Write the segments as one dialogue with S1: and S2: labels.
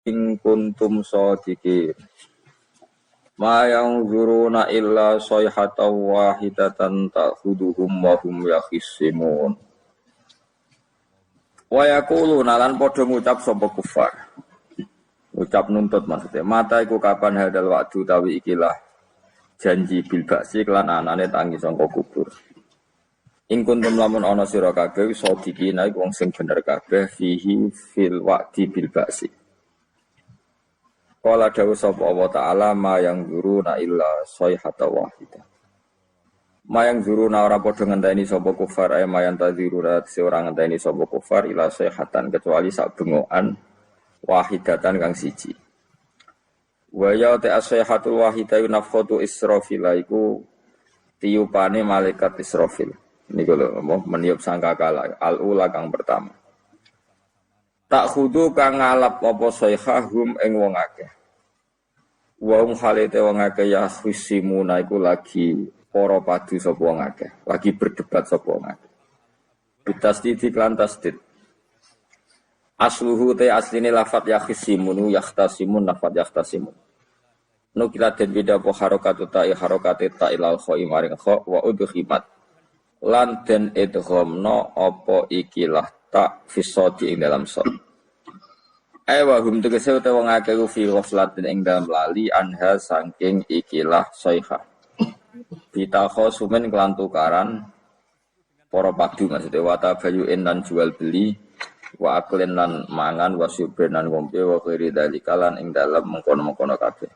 S1: in kuntum shadiqin. Ma yanzuruna illa sayhatan wahidatan ta'khuduhum wa hum yakhisimun. Wa yaquluna lan padha ngucap sapa kufar. Ucap nuntut maksudnya, mata iku kapan hadal waktu tawi ikilah janji bil baksi kelan anane tangi sangka kubur. In kuntum lamun ana sira kabeh shadiqina iku wong sing bener kabeh fihi fil wa'di bil baksi. Qala dawu sapa Allah taala ma yang zuruna illa sayhata wahidah. Ma yang zuruna ora padha ngenteni sapa kufar ay ma yang tadziruna seorang ngenteni sapa kufar illa sayhatan kecuali sak bengokan wahidatan kang siji. Wa ya ta sayhatul wahidah nafkhatu Israfil iku tiupane malaikat Israfil. Niku lho meniup sangkakala al-ula kang pertama. Tak khudu kang ngalap apa sayhahum ing wong akeh. Wong halite wong akeh ya khusimuna iku lagi para padu sapa wong akeh, lagi berdebat sapa wong akeh. Bitasdid lan tasdid. Asluhu te asline lafat ya khusimunu yahtasimun lafat yahtasimun. Nukila den beda apa harakatu ta'i harakate ta'ilal kha'i maring kha wa udhimat. Lan den idghamna apa ikilah tak fisoti ing dalam sot. Wa hum tegese utawa wong akeh fi ghaflatin ing dalam lali anha saking ikilah sayha. Bitakho sumen kelan tukaran para padu maksudnya wa tabayu'in lan jual beli wa aklen lan mangan wa syubren lan ngombe wa khairi dalika lan ing dalam mengkono-mengkono kabeh.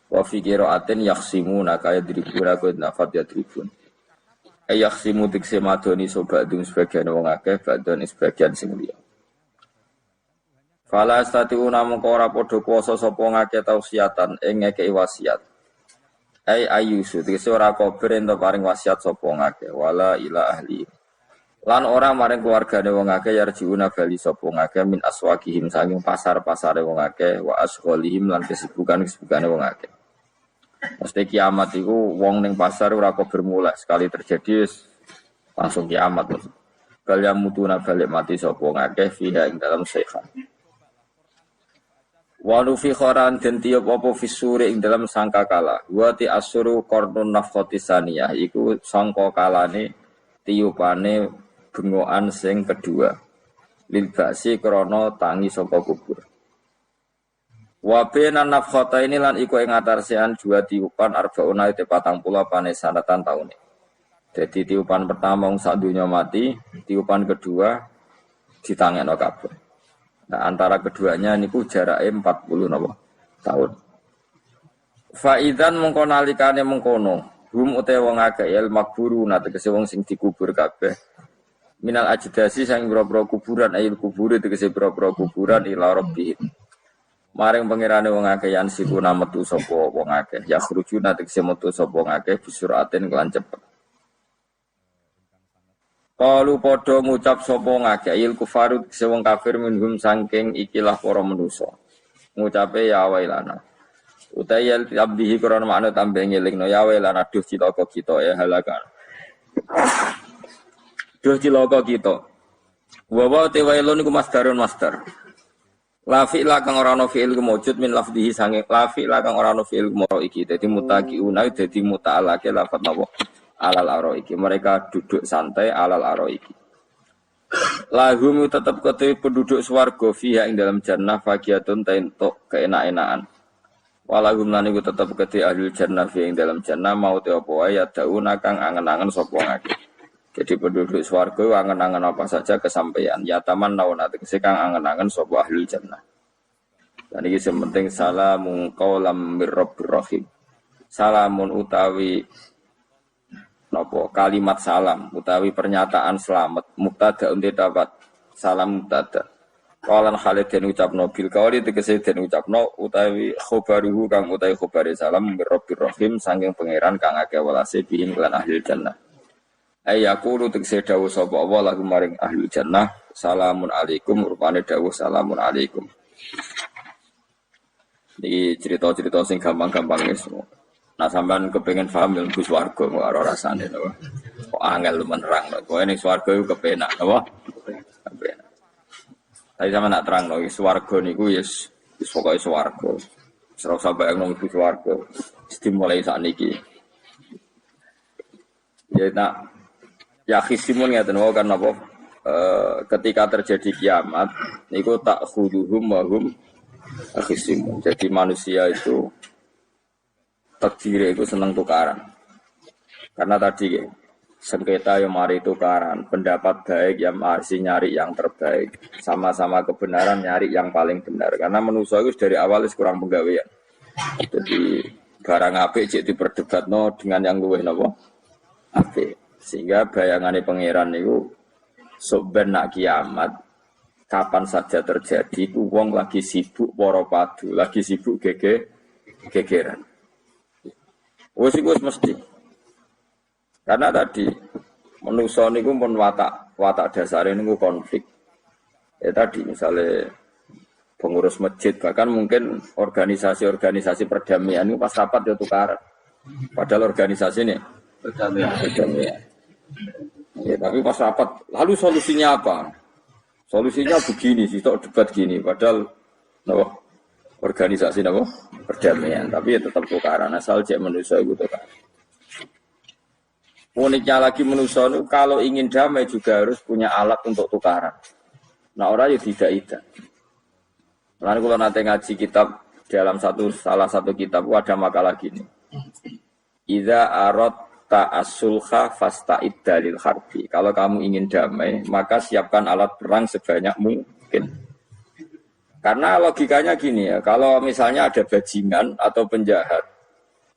S1: Wa fi qira'atin yakhsimuna kaya dribura ku nafat ya tribun. Yakhsimu tikse madoni sobadung sebagian wong akeh badon sebagian sing liya. Fala astatiuna mengko ora padha kuwasa sapa ngakeh tausiatan ing ngekeki wasiat. Ayyusu tikse ora kober ento paring wasiat sapa ngakeh wala ila ahli. Lan ora maring keluargane wong akeh yarjiuna bali sapa ngakeh min aswaqihim saking pasar-pasare wong akeh wa asghalihim lan kesibukan-kesibukane wong akeh. Mesti kiamat itu wong ning pasar ora kok bermula sekali terjadi langsung kiamat. Kalian mutuna balik mati sapa ngakeh fiha ing dalam sayha. Wa nufi khoran den tiup apa fisure ing dalam sangkakala. Wa ti asuru qarnun nafkhati saniyah iku sangkakalane tiupane bengokan sing kedua. Lil ba'si krana tangi saka kubur. Wa bena nafkhata ini lan iku ing atarsian dua tiupan arbauna te 40 panesanatan taune. Jadi tiupan pertama wong sak donya mati, tiupan kedua ditangekno kabeh. Nah, antara keduanya niku jarake 40 napa tahun. Fa idzan mengko nalikane mengkono, hum utawa wong akeh el makburu tegese wong sing dikubur kabeh. Minal ajdasi sang boro-boro kuburan ayil kubure tegese boro-boro kuburan ila rabbihim. Maring pangerane wong akeh yan sikuna metu sapa wong akeh ya khurujuna tegese metu sapa wong akeh bisuratin kelan cepet. Qalu padha ngucap sapa ngakeh il kufaru tegese wong kafir minhum saking ikilah para manusa. Ngucape ya wailana. Utayal abdihi krana makna tambah ngelingno ya wailana duh cilaka kita ya halakan. Duh cilaka kita. Wa te wailun iku masdarun masdar. Lafi la kang ora ana fi'il kemujud min lafdhihi sange lafi la kang ora ana fi'il kemoro iki dadi mutaqiuna dadi muta'alake lafat napa alal araiki mereka duduk santai alal araiki lahum tetap kete penduduk swarga fiha ing dalam jannah faqiatun tentuk keenak-enakan walahum lan iku tetap kete ahli jannah fiha ing dalam jannah mau te apa wae dauna kang angen-angen sapa ngake. Jadi penduduk swarga angen-angen apa saja kesampaian ya taman nauna tegese kang angen-angen sapa ahli jannah. Dan iki sing penting salamun qaulam mir rabbir rahim. Salamun utawi napa kalimat salam utawi pernyataan selamat mubtada unti dapat salam mubtada. Qalan Khalid den ucapno bil qauli tegese den ucapno utawi khobaruhu kang utawi khobare salam mir rabbir rahim saking pangeran kang akeh welase bihin lan ahli jannah. Ayaqulu tegese dawuh sapa Allah lagu maring ahli jannah salamun alaikum rupane dawuh salamun alaikum. Iki cerita-cerita sing gampang-gampang wis. Nah sampean kepengin paham ilmu swarga kok ora rasane to. Kok angel menerang to. Kowe ning swarga iku kepenak apa? Kepenak. Tapi sampean nak terangno swarga niku yes Wis pokoke swarga. Ora usah bayangno ibu swarga. Mesti mulai sakniki. Ya nak ya khisimun ngeten wae kan apa ketika terjadi kiamat niku tak khuduhum wa hum khisimun. Jadi manusia itu takdir itu senang tukaran. Karena tadi sengketa yang mari tukaran, pendapat baik yang masih nyari yang terbaik, sama-sama kebenaran nyari yang paling benar. Karena manusia itu dari awal kurang penggawean. Jadi barang apik cek diperdebatno dengan yang luwih napa? Apik. Sehingga bayangannya pangeran itu sok ben nak kiamat kapan saja terjadi ku wong lagi sibuk para padu, lagi sibuk gegeran. Wis iku mesti. Karena tadi manusa niku pun watak dasare niku konflik. Ya tadi misalnya pengurus masjid bahkan mungkin organisasi-organisasi perdamaian itu pas rapat ya tukaran. Padahal organisasi ini perdamaian. Ya, tapi pas rapat, lalu solusinya apa? Solusinya begini, sih, debat gini. Padahal, organisasi perdamaian. Tapi ya tetap tukaran. Asal cek manusia itu tukaran. Uniknya lagi manusia itu kalau ingin damai juga harus punya alat untuk tukaran. Nah orang itu tidak. Lalu kalau nanti ngaji kitab dalam salah satu kitab ada makalah gini. Idza arad ta'asulha fasta'id dalil harbi. Kalau kamu ingin damai, maka siapkan alat perang sebanyak mungkin. Karena logikanya gini ya, kalau misalnya ada bajingan atau penjahat,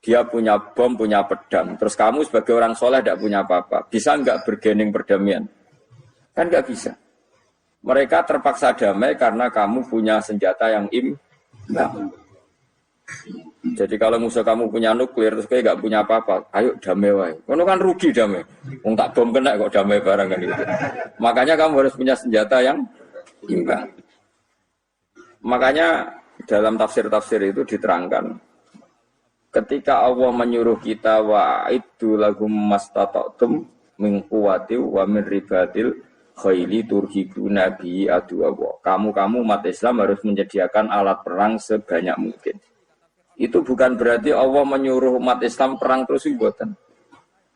S1: dia punya bom, punya pedang, terus kamu sebagai orang soleh tidak punya apa-apa, bisa nggak bergening perdamaian? Kan nggak bisa. Mereka terpaksa damai karena kamu punya senjata yang imbang. Jadi kalau musuh kamu punya nuklir terus kayak gak punya apa-apa, ayo damai wae. Kono kan rugi damai. Wong tak bom kena kok damai barang kan gitu. Makanya kamu harus punya senjata yang imbang. Makanya dalam tafsir-tafsir itu diterangkan ketika Allah menyuruh kita wa'iddu lahum mastata'tum min quwwati wa min ribatil khaili turhibuna bi aduwa. Kamu umat Islam harus menyediakan alat perang sebanyak mungkin. Itu bukan berarti Allah menyuruh umat Islam perang terus ibuatan.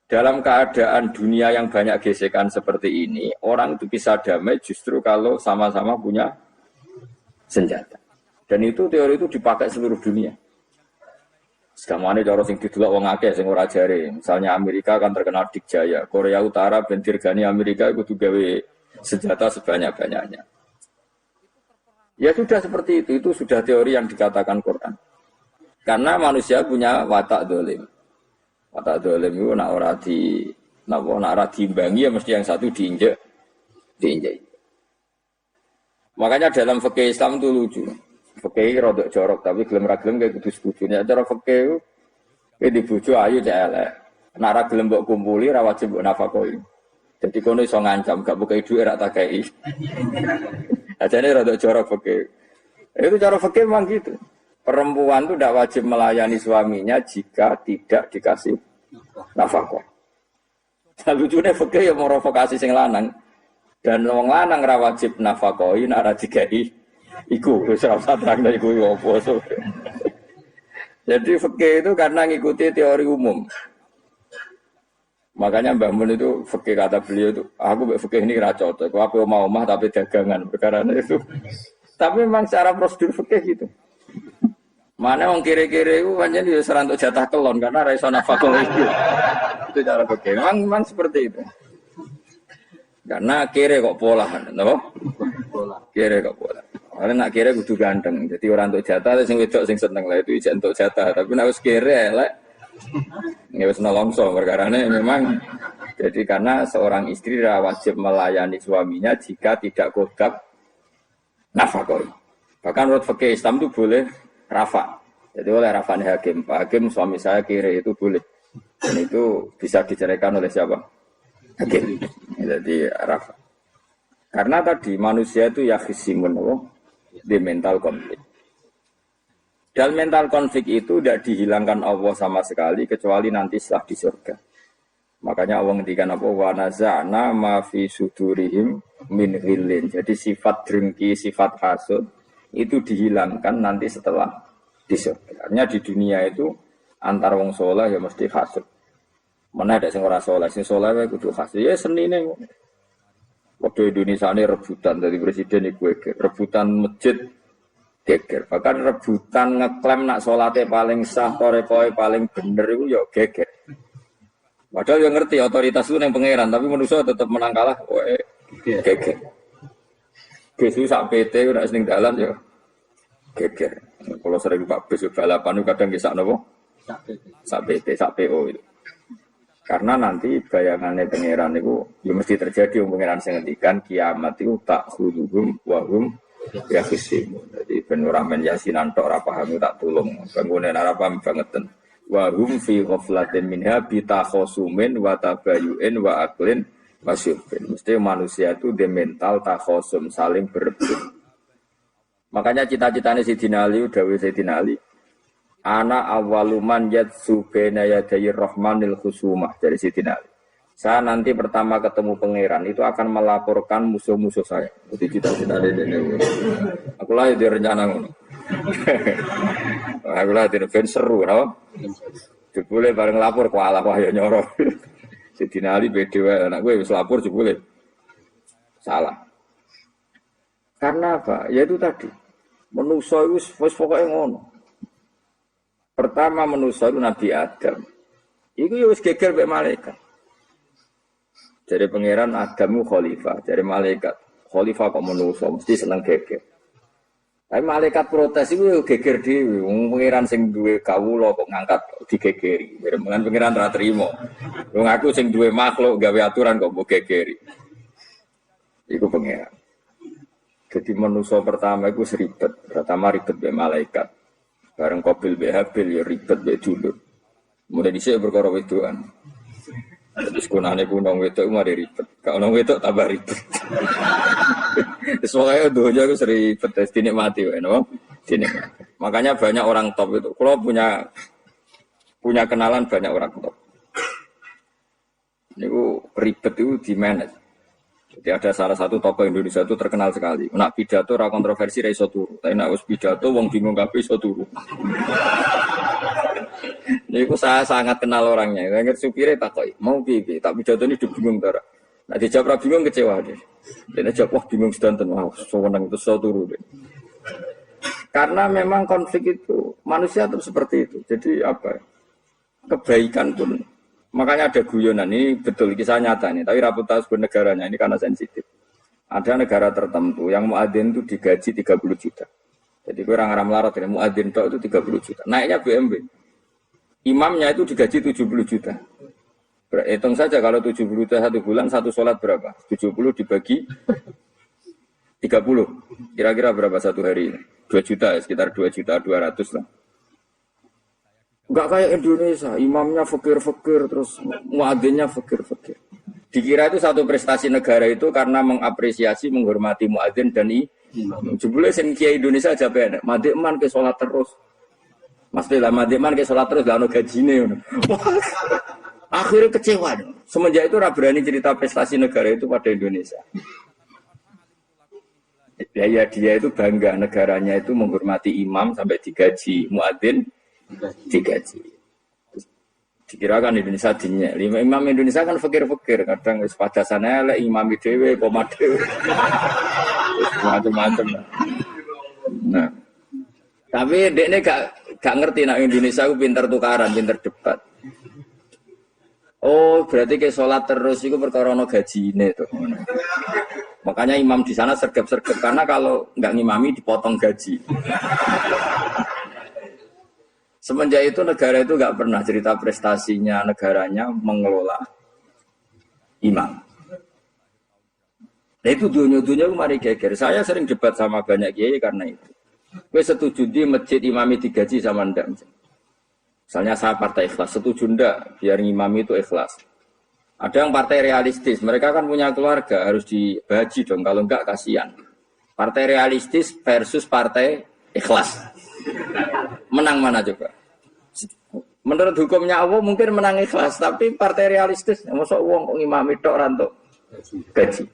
S1: Dalam keadaan dunia yang banyak gesekan seperti ini, orang itu bisa damai justru kalau sama-sama punya senjata. Dan itu teori itu dipakai seluruh dunia. Sekamane cara sing didelok wong akeh sing ora jare. Misalnya Amerika kan terkenal dikjaya, Korea Utara ben dirgani Amerika kudu gawe senjata sebanyak-banyaknya. Ya sudah seperti itu sudah teori yang dikatakan Quran. Karena manusia punya watak dolim. Watak dolim itu nak ora diimbangi ya mesti yang satu diinjek. Makanya dalam fikih Islam itu lucu. Fikih rodok jorok tapi gelem ra gelem kayak kudu sebujune. Cara fikih itu dibujo ayu cek elek. Nak ra gelem mbok kumpuli ra wajib mbok nafakoi. Jadi kono iso ngancam gak buka dhuwit ra tak kei. Ajane rodok jorok fikih. Itu cara fikih memang gitu. Perempuan itu tidak wajib melayani suaminya jika tidak dikasih nafkah. Lucunya fikih yang merovokasi sing lanang dan wong lanang ra wajib nafkahi nek ora digawe iku wis ora usah terangno iku opo. Jadi fikih itu karena ngikuti teori umum. Makanya Mbah Mun itu fikih kata beliau itu aku mbek fikih ini ra cocok. Aku apa mau omah tapi dagangan perkara itu. Tapi memang secara prosedur fikih gitu. Mana wong kiri-kiri itu pancen yo serantuk jatah kelon karena ra iso nafkah itu. Itu cara fikih. Memang seperti itu. Karena kiri kok pola, napa? Kiri kok pola. Karena nak kiri kudu ganteng. Jadi orang untuk jatah sing wedok sing seneng lah itu ijek untuk jatah. Tapi nek wis kiri elek ya wis nolongso perkarane memang. Jadi karena seorang istri wajib melayani suaminya jika tidak kodam nafkah. Bahkan menurut fikih Islam itu boleh rafa. Jadi oleh rafa nih hakim. Pak hakim suami saya kiri itu boleh. Dan itu bisa diceraikan oleh siapa? Hakim. Jadi rafa. Karena tadi manusia itu ya khisimun di mental konflik. Dan mental konflik itu tidak dihilangkan Allah sama sekali kecuali nanti setelah di surga. Makanya Allah ngendikan apa wa naza'na ma fi sudurihim min ghillin. Jadi sifat drengki, sifat hasud itu dihilangkan nanti setelah di surga. Artinya di dunia itu antar wong saleh ya mesti hasud. Mana ada sing ora saleh, sing saleh wae kudu hasud. Ya senine. Waktu Indonesia ini rebutan dari presiden iku rebutan masjid geger. Bahkan rebutan ngeklaim nak salate paling sah, torekoe paling bener itu ya geger. Padahal yang ngerti otoritas itu yang pangeran, tapi manusia tetap menang kalah, wae geger. Besu sak PT udah seneng dalan ya geger. Kalau sering Pak besu balapan itu kadang kisah nopo sak PT, sak PO itu. Karena nanti bayangannya pangeran itu ya mesti terjadi pangeran sing ngendikan kiamat itu tak khuduhum wahum ya khisimu. Jadi ben ora men yasinan tok ora paham tak tulung. Bangunan ora paham bangeten. Wa hum fi ghaflatin minha bi takhosumin wa tabayu'in wa aklin wasyufin. Mesti manusia itu de mental takhosum saling berebut. Makanya cita-citanya Sayyidina Ali dawuh Sayyidina Ali ana awwaluman yatsu baina yaday rahmanil khusumah dari Sayyidina Ali. Saya nanti pertama ketemu pangeran itu akan melaporkan musuh-musuh saya. Itu cita-cita dene. Aku lah di rencana ngono. Aku lah di ben seru, no? Jebule bareng lapor kok ala wah ya nyoro. Sayyidina Ali beda wae anak gue wis lapor jebule. Salah. Karena apa? Ya itu tadi. Manusa itu wis pokoke ngono. Pertama manusa itu Nabi Adam. Iku ya wis geger mek malaikat. Dari pangeran Adamu khalifah, dari malaikat khalifah kok manusa mesti seneng geger. Tapi malaikat protes itu geger dhewe, wong pangeran sing duwe kawula kok ngangkat digegeri. Dengan pangeran ra trimo. Wong aku sing duwe makhluk gawe aturan kok mbok gegeri. Iku pangeran. Jadi manusa pertama iku seribet, pertama ribet mbek malaikat. Bareng Qabil mbek Habil ya ribet mbek dulur. Mulai dhisik perkara wedokan. Terus kunane kunong wedok mari ribet. Kalau nong wedok tambah ribet. Soalnya doanya aku sering ribet, dinikmati, no? Dinikmati. Makanya banyak orang top itu. Kalau punya kenalan banyak orang top. Ini ribet itu di manage. Jadi ada salah satu tokoh Indonesia itu terkenal sekali. Nak pidato ra kontroversi ra iso turu. Tapi nak wis pidato wong bingung kabeh iso turu. Niku saya sangat kenal orangnya. Ngerti supire takoki, "Mau piye?" Tak pidato ini bingung ta. Nek dijawab ra bingung kecewa deh. Dene jawab wah bingung sedanten. Wah, seneng terus iso turu deh. Karena memang konflik itu manusia tetap seperti itu. Jadi apa? Kebaikan pun makanya ada guyonan ini betul kisah nyata ini, tapi raput tahu sebuah negaranya ini karena sensitif. Ada negara tertentu yang muadzin itu digaji 30 juta. Jadi orang Arab melarat ini muadzin itu 30 juta. Naiknya BMW. Imamnya itu digaji 70 juta. Hitung saja kalau 70 juta satu bulan satu sholat berapa? 70 dibagi 30. Kira-kira berapa satu hari? 2 juta ya, sekitar 2 juta 200 lah. Enggak kayak Indonesia, imamnya fakir-fakir, terus muadzinnya fakir-fakir. Dikira itu satu prestasi negara itu karena mengapresiasi, menghormati muadzin dan imam. Jebule sing kiai Indonesia aja penek, madheman ke salat terus. Mesti lah madheman ke salat terus lah ono gajine ngono. Akhirnya kecewa. Semenjak itu ora berani cerita prestasi negara itu pada Indonesia. Ya dia itu bangga negaranya itu menghormati imam sampai digaji muadzin digaji. Dikirakan Indonesia dinya. Imam Indonesia kan fakir-fakir, kadang wis padasane elek imam dhewe koma dhewe. Macam-macam. Nah. Tapi dekne gak ngerti nek Indonesia ku pinter tukaran, pinter debat. Oh, berarti ke sholat terus itu perkara ono gajine tuh. Makanya imam di sana sergap-sergap karena kalau nggak ngimami dipotong gaji. Semenjak itu negara itu nggak pernah cerita prestasinya negaranya mengelola imam. Nah itu dunia-dunia mari geger. Saya sering debat sama banyak kiai karena itu. Gue setuju di masjid imami digaji sama ndak. Misalnya saya partai ikhlas, setuju ndak biar ngimami itu ikhlas. Ada yang partai realistis, mereka kan punya keluarga harus dibaji dong, kalau enggak kasihan. Partai realistis versus partai ikhlas. Menang mana coba? Menurut hukumnya Allah mungkin menang ikhlas, tapi partai realistis, masuk uang kok ngimami tok rantuk gaji.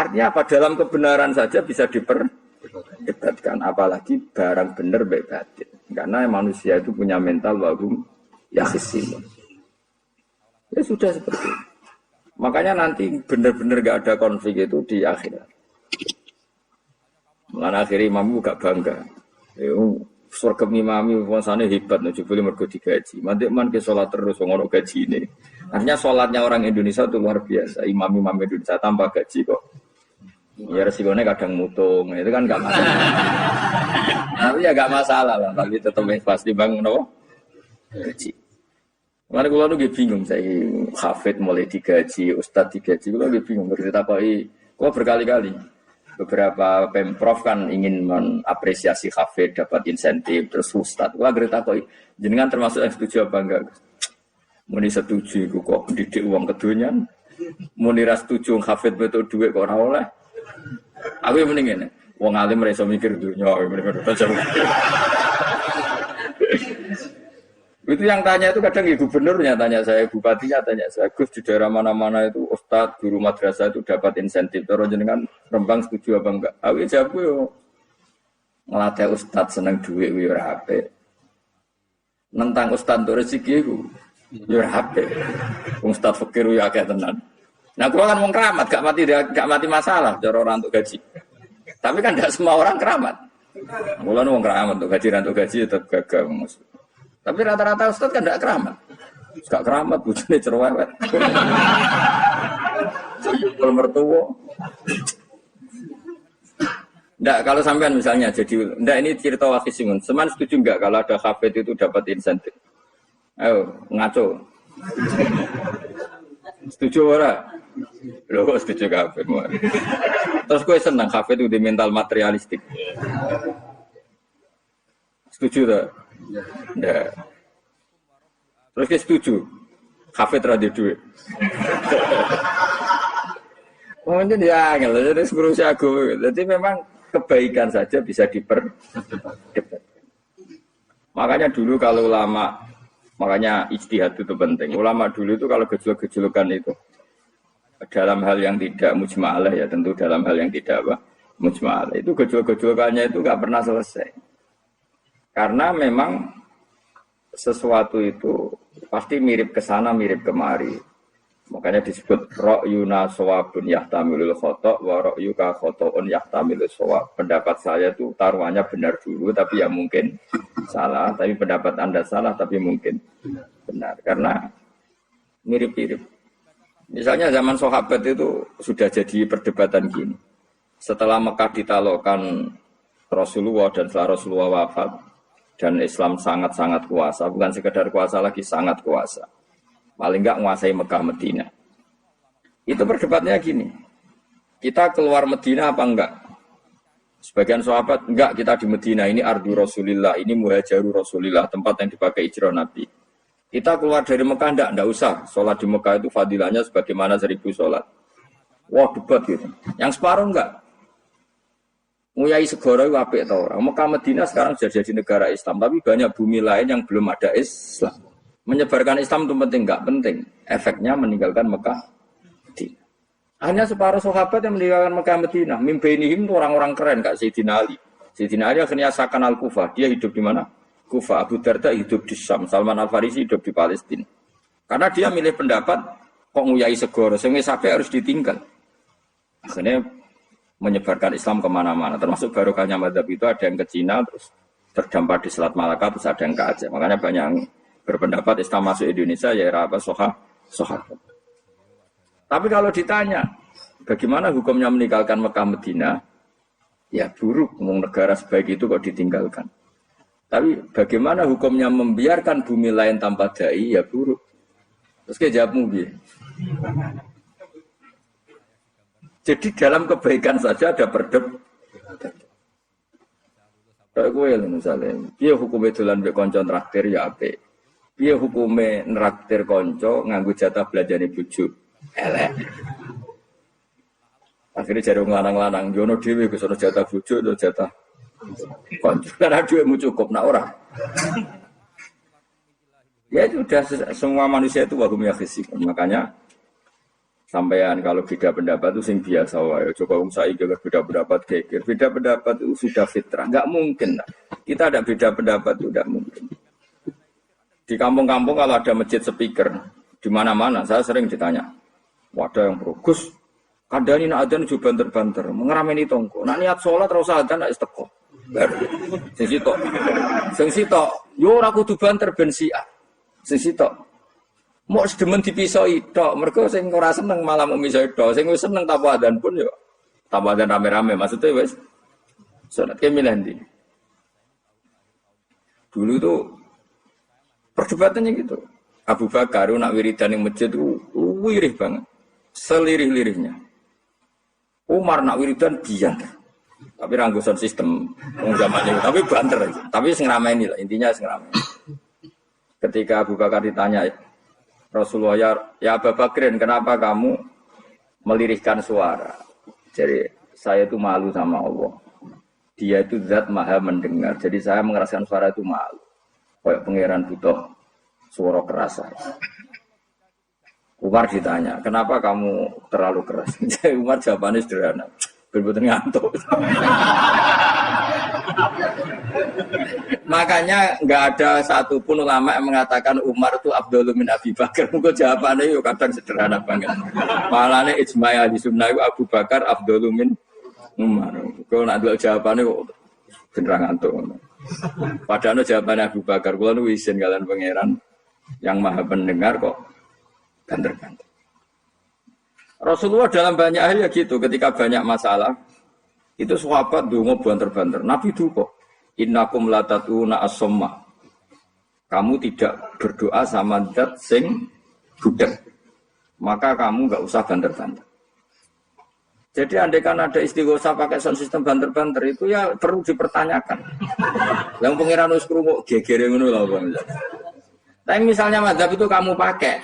S1: Artinya apa? Dalam kebenaran saja bisa diperdebatkan, apalagi barang benar baik batin. Karena manusia itu punya mental wahum yakhisimun. Ya sudah seperti itu. Makanya nanti benar-benar gak ada konflik itu di akhirat. Mulanya akhirnya imam gak bangga. Surga imami puasanya hebat, boleh mergo digaji. Mantik man ke sholat terus, ngono gaji ini. Artinya sholatnya orang Indonesia itu luar biasa. Imam-imam Indonesia tambah gaji kok. Ya resikonya kadang mutung, itu kan gak masalah. Tapi ya gak masalah lah, tapi tetap pasti bang, no? Gaji. Karena kalau nu bingung saya hafid mulai digaji, ustad digaji, kalau bingung bercerita kok berkali-kali beberapa pemprov kan ingin mengapresiasi hafid dapat insentif terus ustad, kalau bercerita jenengan termasuk yang setuju apa enggak? Muni setuju, kok didik uang kedonyan, muni ras setuju hafid betul duit kok ora oleh. Aku yang mendingin, wong alim mereka mikir dunia, itu yang tanya itu kadang gubernurnya tanya saya, bupatinya tanya saya, Gus di daerah mana-mana itu ustadz, guru madrasah itu dapat insentif. Terus jenengan Rembang setuju apa enggak? Aku jawab yo ngelatih ustadz seneng duit yo ora apik. Nentang ustadz untuk rezeki iku yo ora apik. Wong ustadz fakir yo akeh tenan. Nah, kalau kan wong keramat gak mati masalah cara orang untuk gaji. Tapi kan tidak semua orang keramat. Mulane wong keramat untuk gaji tetap gagal maksud. Tapi rata-rata ustaz kan tidak keramat. Gak keramat, bujune cerewet. Kalau mertua. Enggak, kalau sampean misalnya jadi, enggak ini cerita wakisimun. Seman setuju enggak kalau ada hafid itu dapat insentif? Ayo, ngaco. Setuju ora? Loh, setuju hafid. Terus gue senang hafid itu di mental materialistik. Setuju tak? Nggak. Terus dia setuju hafid radio duit. Mungkin dia angel, jadi ngurusi aku. Jadi memang kebaikan saja bisa diperdebatkan. Makanya dulu kalau ulama, makanya ijtihad itu penting. Ulama dulu itu kalau gejolak-gejolakan itu dalam hal yang tidak mujma'alah ya, tentu dalam hal yang tidak mujma'alah. Itu gejolak-gejolakannya itu nggak pernah selesai. Karena memang sesuatu itu pasti mirip ke sana, mirip kemari. Makanya disebut ra'yuna shawabun yahtamilul khata' wa ra'yuka khata'un yahtamilul shawab. Pendapat saya itu taruhannya benar dulu tapi ya mungkin salah, tapi pendapat Anda salah tapi mungkin benar. Karena mirip-mirip. Misalnya zaman sahabat itu sudah jadi perdebatan gini. Setelah Mekah ditalokkan Rasulullah dan setelah Rasulullah wafat, dan Islam sangat-sangat kuasa, bukan sekedar kuasa lagi, sangat kuasa. Paling enggak menguasai Mekah Medina. Itu perdebatannya gini, kita keluar Medina apa enggak? Sebagian sahabat, enggak, kita di Medina, ini ardu Rasulillah, ini muhajaru Rasulillah, tempat yang dipakai hijrah Nabi. Kita keluar dari Mekah, enggak usah. Sholat di Mekah itu fadilahnya sebagaimana 1000 sholat. Wah, debat gitu. Yang separuh enggak. Nguyai segoro itu apik tau orang. Mekah Medina sekarang sudah jadi negara Islam, tapi banyak bumi lain yang belum ada Islam. Menyebarkan Islam itu penting, enggak penting. Efeknya meninggalkan Mekah Medina. Hanya separuh sahabat yang meninggalkan Mekah Medina. Mimbainihim itu orang-orang keren, Kak Sayyidina Ali. Sayyidina Ali akhirnya Sakan Al-Kufah. Dia hidup di mana? Kufah. Abu Darda hidup di Syam. Salman Al-Farisi hidup di Palestina. Karena dia milih pendapat, kok nguyai segoro, sehingga sampai harus ditinggal. Akhirnya menyebarkan Islam kemana-mana, termasuk barokahnya mazhab itu ada yang ke Cina, terus terdampar di Selat Malaka, terus ada yang ke Aceh. Makanya banyak yang berpendapat Islam masuk Indonesia ya era apa sahabat. Tapi kalau ditanya bagaimana hukumnya meninggalkan Mekah Medina, ya buruk. Negara sebaik itu kok ditinggalkan. Tapi bagaimana hukumnya membiarkan bumi lain tanpa dai, ya buruk. Terus kayak jawabmu gitu. Jadi dalam kebaikan saja ada perdebatan. Kayak gue misalnya, dia hukumnya dolan mbek kanca traktir ya apik. Dia hukumnya nraktir kanca nganggo jatah belanjane bojo. Elek. Akhirnya jadi lanang-lanang, jono dhewe Gus ono jatah bojo atau jatah kanca. Karena duitmu cukup nak ora. Ya itu sudah semua manusia itu wahum yakhisikum. Makanya Sampean kalau beda pendapat itu sing biasa wae. Coba wong saiki beda pendapat geger. Beda pendapat itu sudah fitrah. Enggak mungkin. Kita ada beda pendapat itu enggak mungkin. Di kampung-kampung kalau ada masjid speaker di mana-mana saya sering ditanya. Wadah yang bagus. Kandani nak adzan juga banter-banter, mengerameni tonggo. Nak niat sholat terus adzan nak isteko. Sing sitok. Sing sitok, yo ora kudu banter ben siak. Sing sitok. Mok sedemen dipisoi tok, mergo sing ora seneng malah mau misoi tok. Sing wis seneng tanpa adzan pun yo tanpa adzan rame-rame maksudnya wis salat ke milih ndi. Dulu tuh perdebatannya gitu. Abu Bakar nak wiridan ning masjid itu wirih banget. Selirih-lirihnya. Umar nak wiridan biar. Tapi ranggusan sistem zaman itu. Tapi banter aja. Tapi sing ramai lah. Intinya sing ramai. Ketika Abu Bakar ditanya Rasulullah, ya Abu Bakrin, kenapa kamu melirihkan suara? Jadi saya itu malu sama Allah. Dia itu zat maha mendengar. Jadi saya mengeraskan suara itu malu. Kayak pangeran butuh suara keras. Umar ditanya, kenapa kamu terlalu keras? Umar jawabannya sederhana. Betul-betul ngantuk. Makanya nggak ada satupun ulama yang mengatakan Umar itu Abdullah bin Abi Bakar. Mungkin jawabannya yuk kadang sederhana banget. Malahnya ijma' ahli sunnah Abu Bakar Abdullah bin Umar. Kalau nak dua jawabannya kok beneran ngantuk. Padahal jawabannya Abu Bakar. Kalau nu isin kalian pangeran yang maha pendengar kok banter-banter. Rasulullah dalam banyak hal ya gitu, ketika banyak masalah itu sahabat donga banter-banter. Nabi duka, innakum latatuna as-somma. Kamu tidak berdoa sama zat sing budek. Maka kamu enggak usah banter-banter. Jadi andaikan ada istighosah pakai sound system banter-banter itu ya perlu dipertanyakan. Yang pengiran wis krungu gegere ngono lho Bang. Tapi misalnya mazhab itu kamu pakai,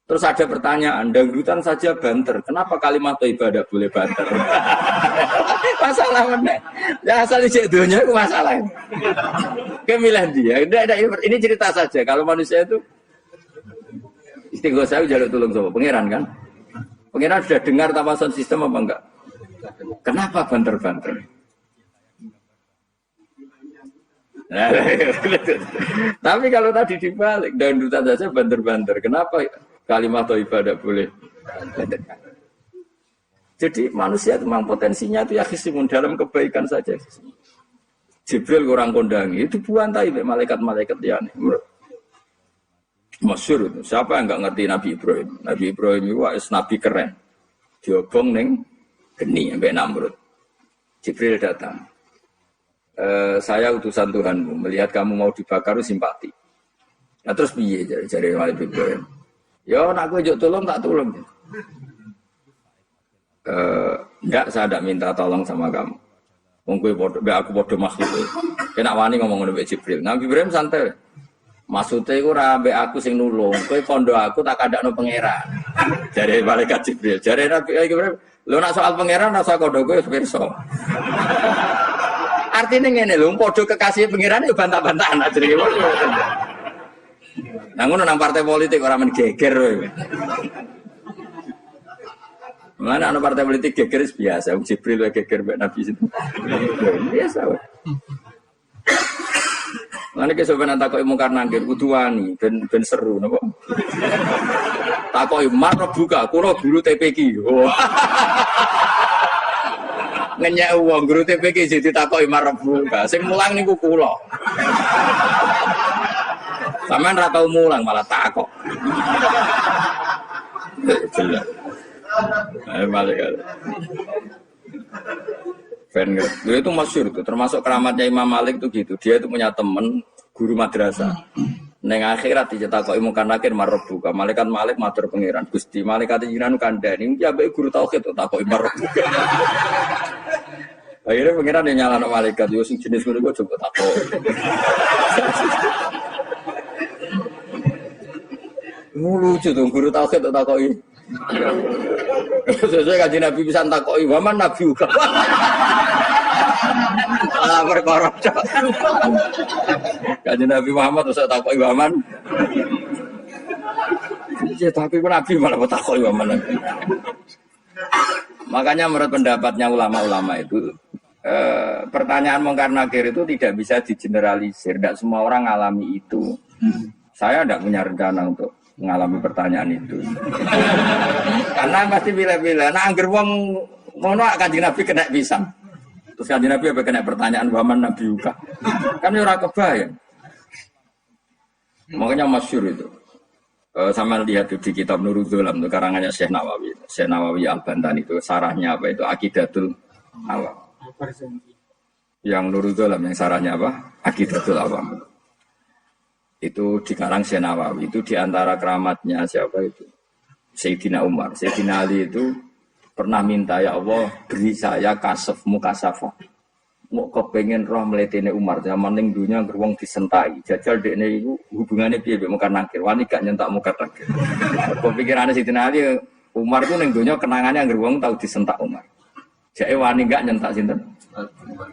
S1: terus ada pertanyaan, dangdutan saja banter, kenapa kalimat ibadah boleh banter? Masalah mana? Ya asal ijek dunia itu masalah. Kemilah dia. Ini cerita saja. Kalau manusia itu istighosah jaluk tolong sama pangeran kan? Pangeran sudah dengar tanpa sound system apa enggak? Kenapa banter-banter? Nah, tapi kalau tadi dibalik dangdutan saja banter-banter, kenapa kalimat ibadah boleh? Jadi manusia itu memang potensinya itu ya khisimun dalam kebaikan saja. Jibril kurang kondangi itu buantai malaikat-malaikat yang masyhur itu. Siapa yang enggak ngerti Nabi Ibrahim? Nabi Ibrahim itu nabi keren. Diobong ning geni sampai Namrud. Jibril datang. Saya utusan Tuhanmu, melihat kamu mau dibakar simpati. Nah terus piye jare Nabi Ibrahim? Ya nak kowe njuk tolong tak tolong. Enggak, saya tidak minta tolong sama kamu. Wong kowe padha aku padha makhluk. Kena wani ngomong ngono mbek Jibril. Nabi Ibrahim santai. Maksude iku ora mbek aku sing nulung. Kowe kondo aku tak kandakno pangeran. Jare malaikat Jibril. Jare Nabi Ibrahim, lho nak soal pangeran rasa kondo kowe pirsa. Artinya ngene lho, padha kekasih pangeran yo bantah-bantahan ajrene. Nah ngono nang partai politik ora men geger kowe. Mana ana partai politik geger biasa, Jibril wae geger mbek Nabi itu. Biasa wae. Lan iki sampeyan takoki mungkar nangkir kudu wani ben seru napa. Takoki marep buka, kulo guru TPQ. Ngenyek wong guru TPQ jadi takoki marep buka. Sing mulang niku kula. Sampeyan ra tau mulang malah takok. Jelas. Malaikat. Dia itu masyhur itu, termasuk keramatnya Imam Malik itu gitu. Dia itu punya teman guru madrasah. Neng akhirat dicetakoki mungkar nakir marbuka. Malaikat Malik matur pangeran Gusti. Malaikat jinan kandhani iki ambek guru tauhid takoki marbuka. Akhirnya pangeran yang nyalano malaikat yo sing jenis ngono kok coba takok. Lucu tuh guru tauhid takoki. Sesuai kaji Nabi bisa takoki waman Nabi juga. Perkara kaji Nabi Muhammad bisa takoki waman. Ya tapi Nabi malah takut ya mana. Makanya menurut pendapatnya ulama-ulama itu pertanyaan mungkar nakir itu tidak bisa digeneralisir. Tidak semua orang alami itu. Saya tidak punya rencana untuk mengalami pertanyaan itu. Karena pasti bila-bila. Nah, angger wong ngono Kanjeng Nabi kena pisang. Terus Kanjeng Nabi apa kena pertanyaan waman Nabi Yuka. Kan ora kebayang. Makanya masyhur itu. Sama lihat di kitab Nurul Dzolam itu karangannya Syekh Nawawi Al-Bantani itu sarahnya apa itu Aqidatul Awam. Yang Nurul Dzolam yang sarahnya apa? Aqidatul Awam. Itu dikarang Syekh Nawawi itu diantara keramatnya siapa itu? Sayyidina Umar. Sayyidina Ali itu pernah minta ya Allah beri saya kasaf mukasafah. Mau kepengen roh meletene Umar zaman ning dunya gerwong disentai. Jajal dekne iku hubungane piye mbek mungkar nakir. Wani gak nyentak mungkar nakir. Kepikirane Sayyidina Ali Umar itu ning dunya kenangannya gerwong tau disentak Umar. Jake wani gak nyentak sinten?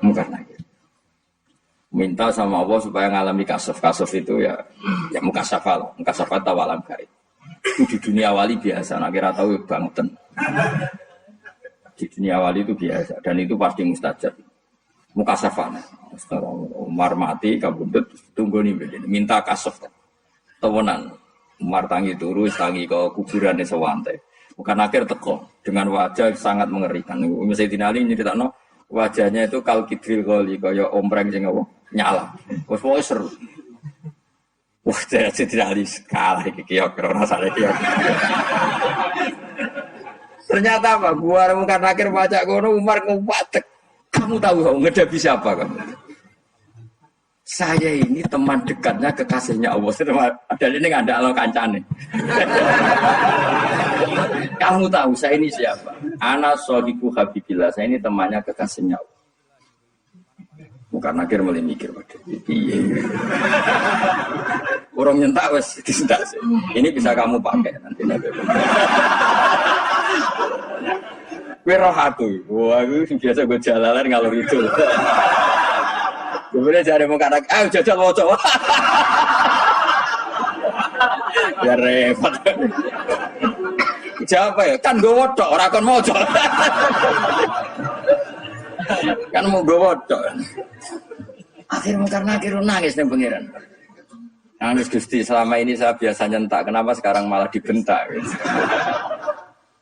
S1: Mungkar nakir. Minta sama Allah supaya ngalami kasaf. Kasaf itu ya mukasafah lah. Mukasafah tawalam gaib. Itu di dunia wali biasa, nak kira tahu bangetan. Di dunia wali itu biasa dan itu pasti mustajab. Mukasafah. Umar mati kabudut tunggu nih minta kasaf. Tawanan. Umar tangi turu, tangi ke kuburan di sewantai. Bukan akhir teko dengan wajah sangat mengerikan. Sayyidina Ali nyeritakno wajahnya itu kal kidril goli kaya ompreng sing nyala. Wes pokoke seru. Wah, Sayyidina Ali kalah iki kiok ora salah kiok. Ternyata apa? Gua mungkar nakir baca kono Umar ngupatek. Kamu tahu ngedapi siapa kamu? Saya ini teman dekatnya kekasihnya Allah. Dan ini nggak ada alam kancane. Kamu tahu saya ini siapa? Ana shodiqu habibillah. Saya ini temannya kekasihnya Allah. Mungkar nakir mulai mikir waduh. Piye. Orang nyentak wes disentak sih. Ini bisa kamu pakai nanti. Kue roh aku, wah aku biasa gue jalanan ngalor itu. Kemudian cari muka anak, jajal mau coba. Ya repot. Siapa ya? Kan gue wodok, orang kan mau coba. Kan mau gue wodok. Akhirnya karena akhirnya nangis nih pengiran. Nangis Gusti, selama ini saya biasa nyentak, kenapa sekarang malah dibentak?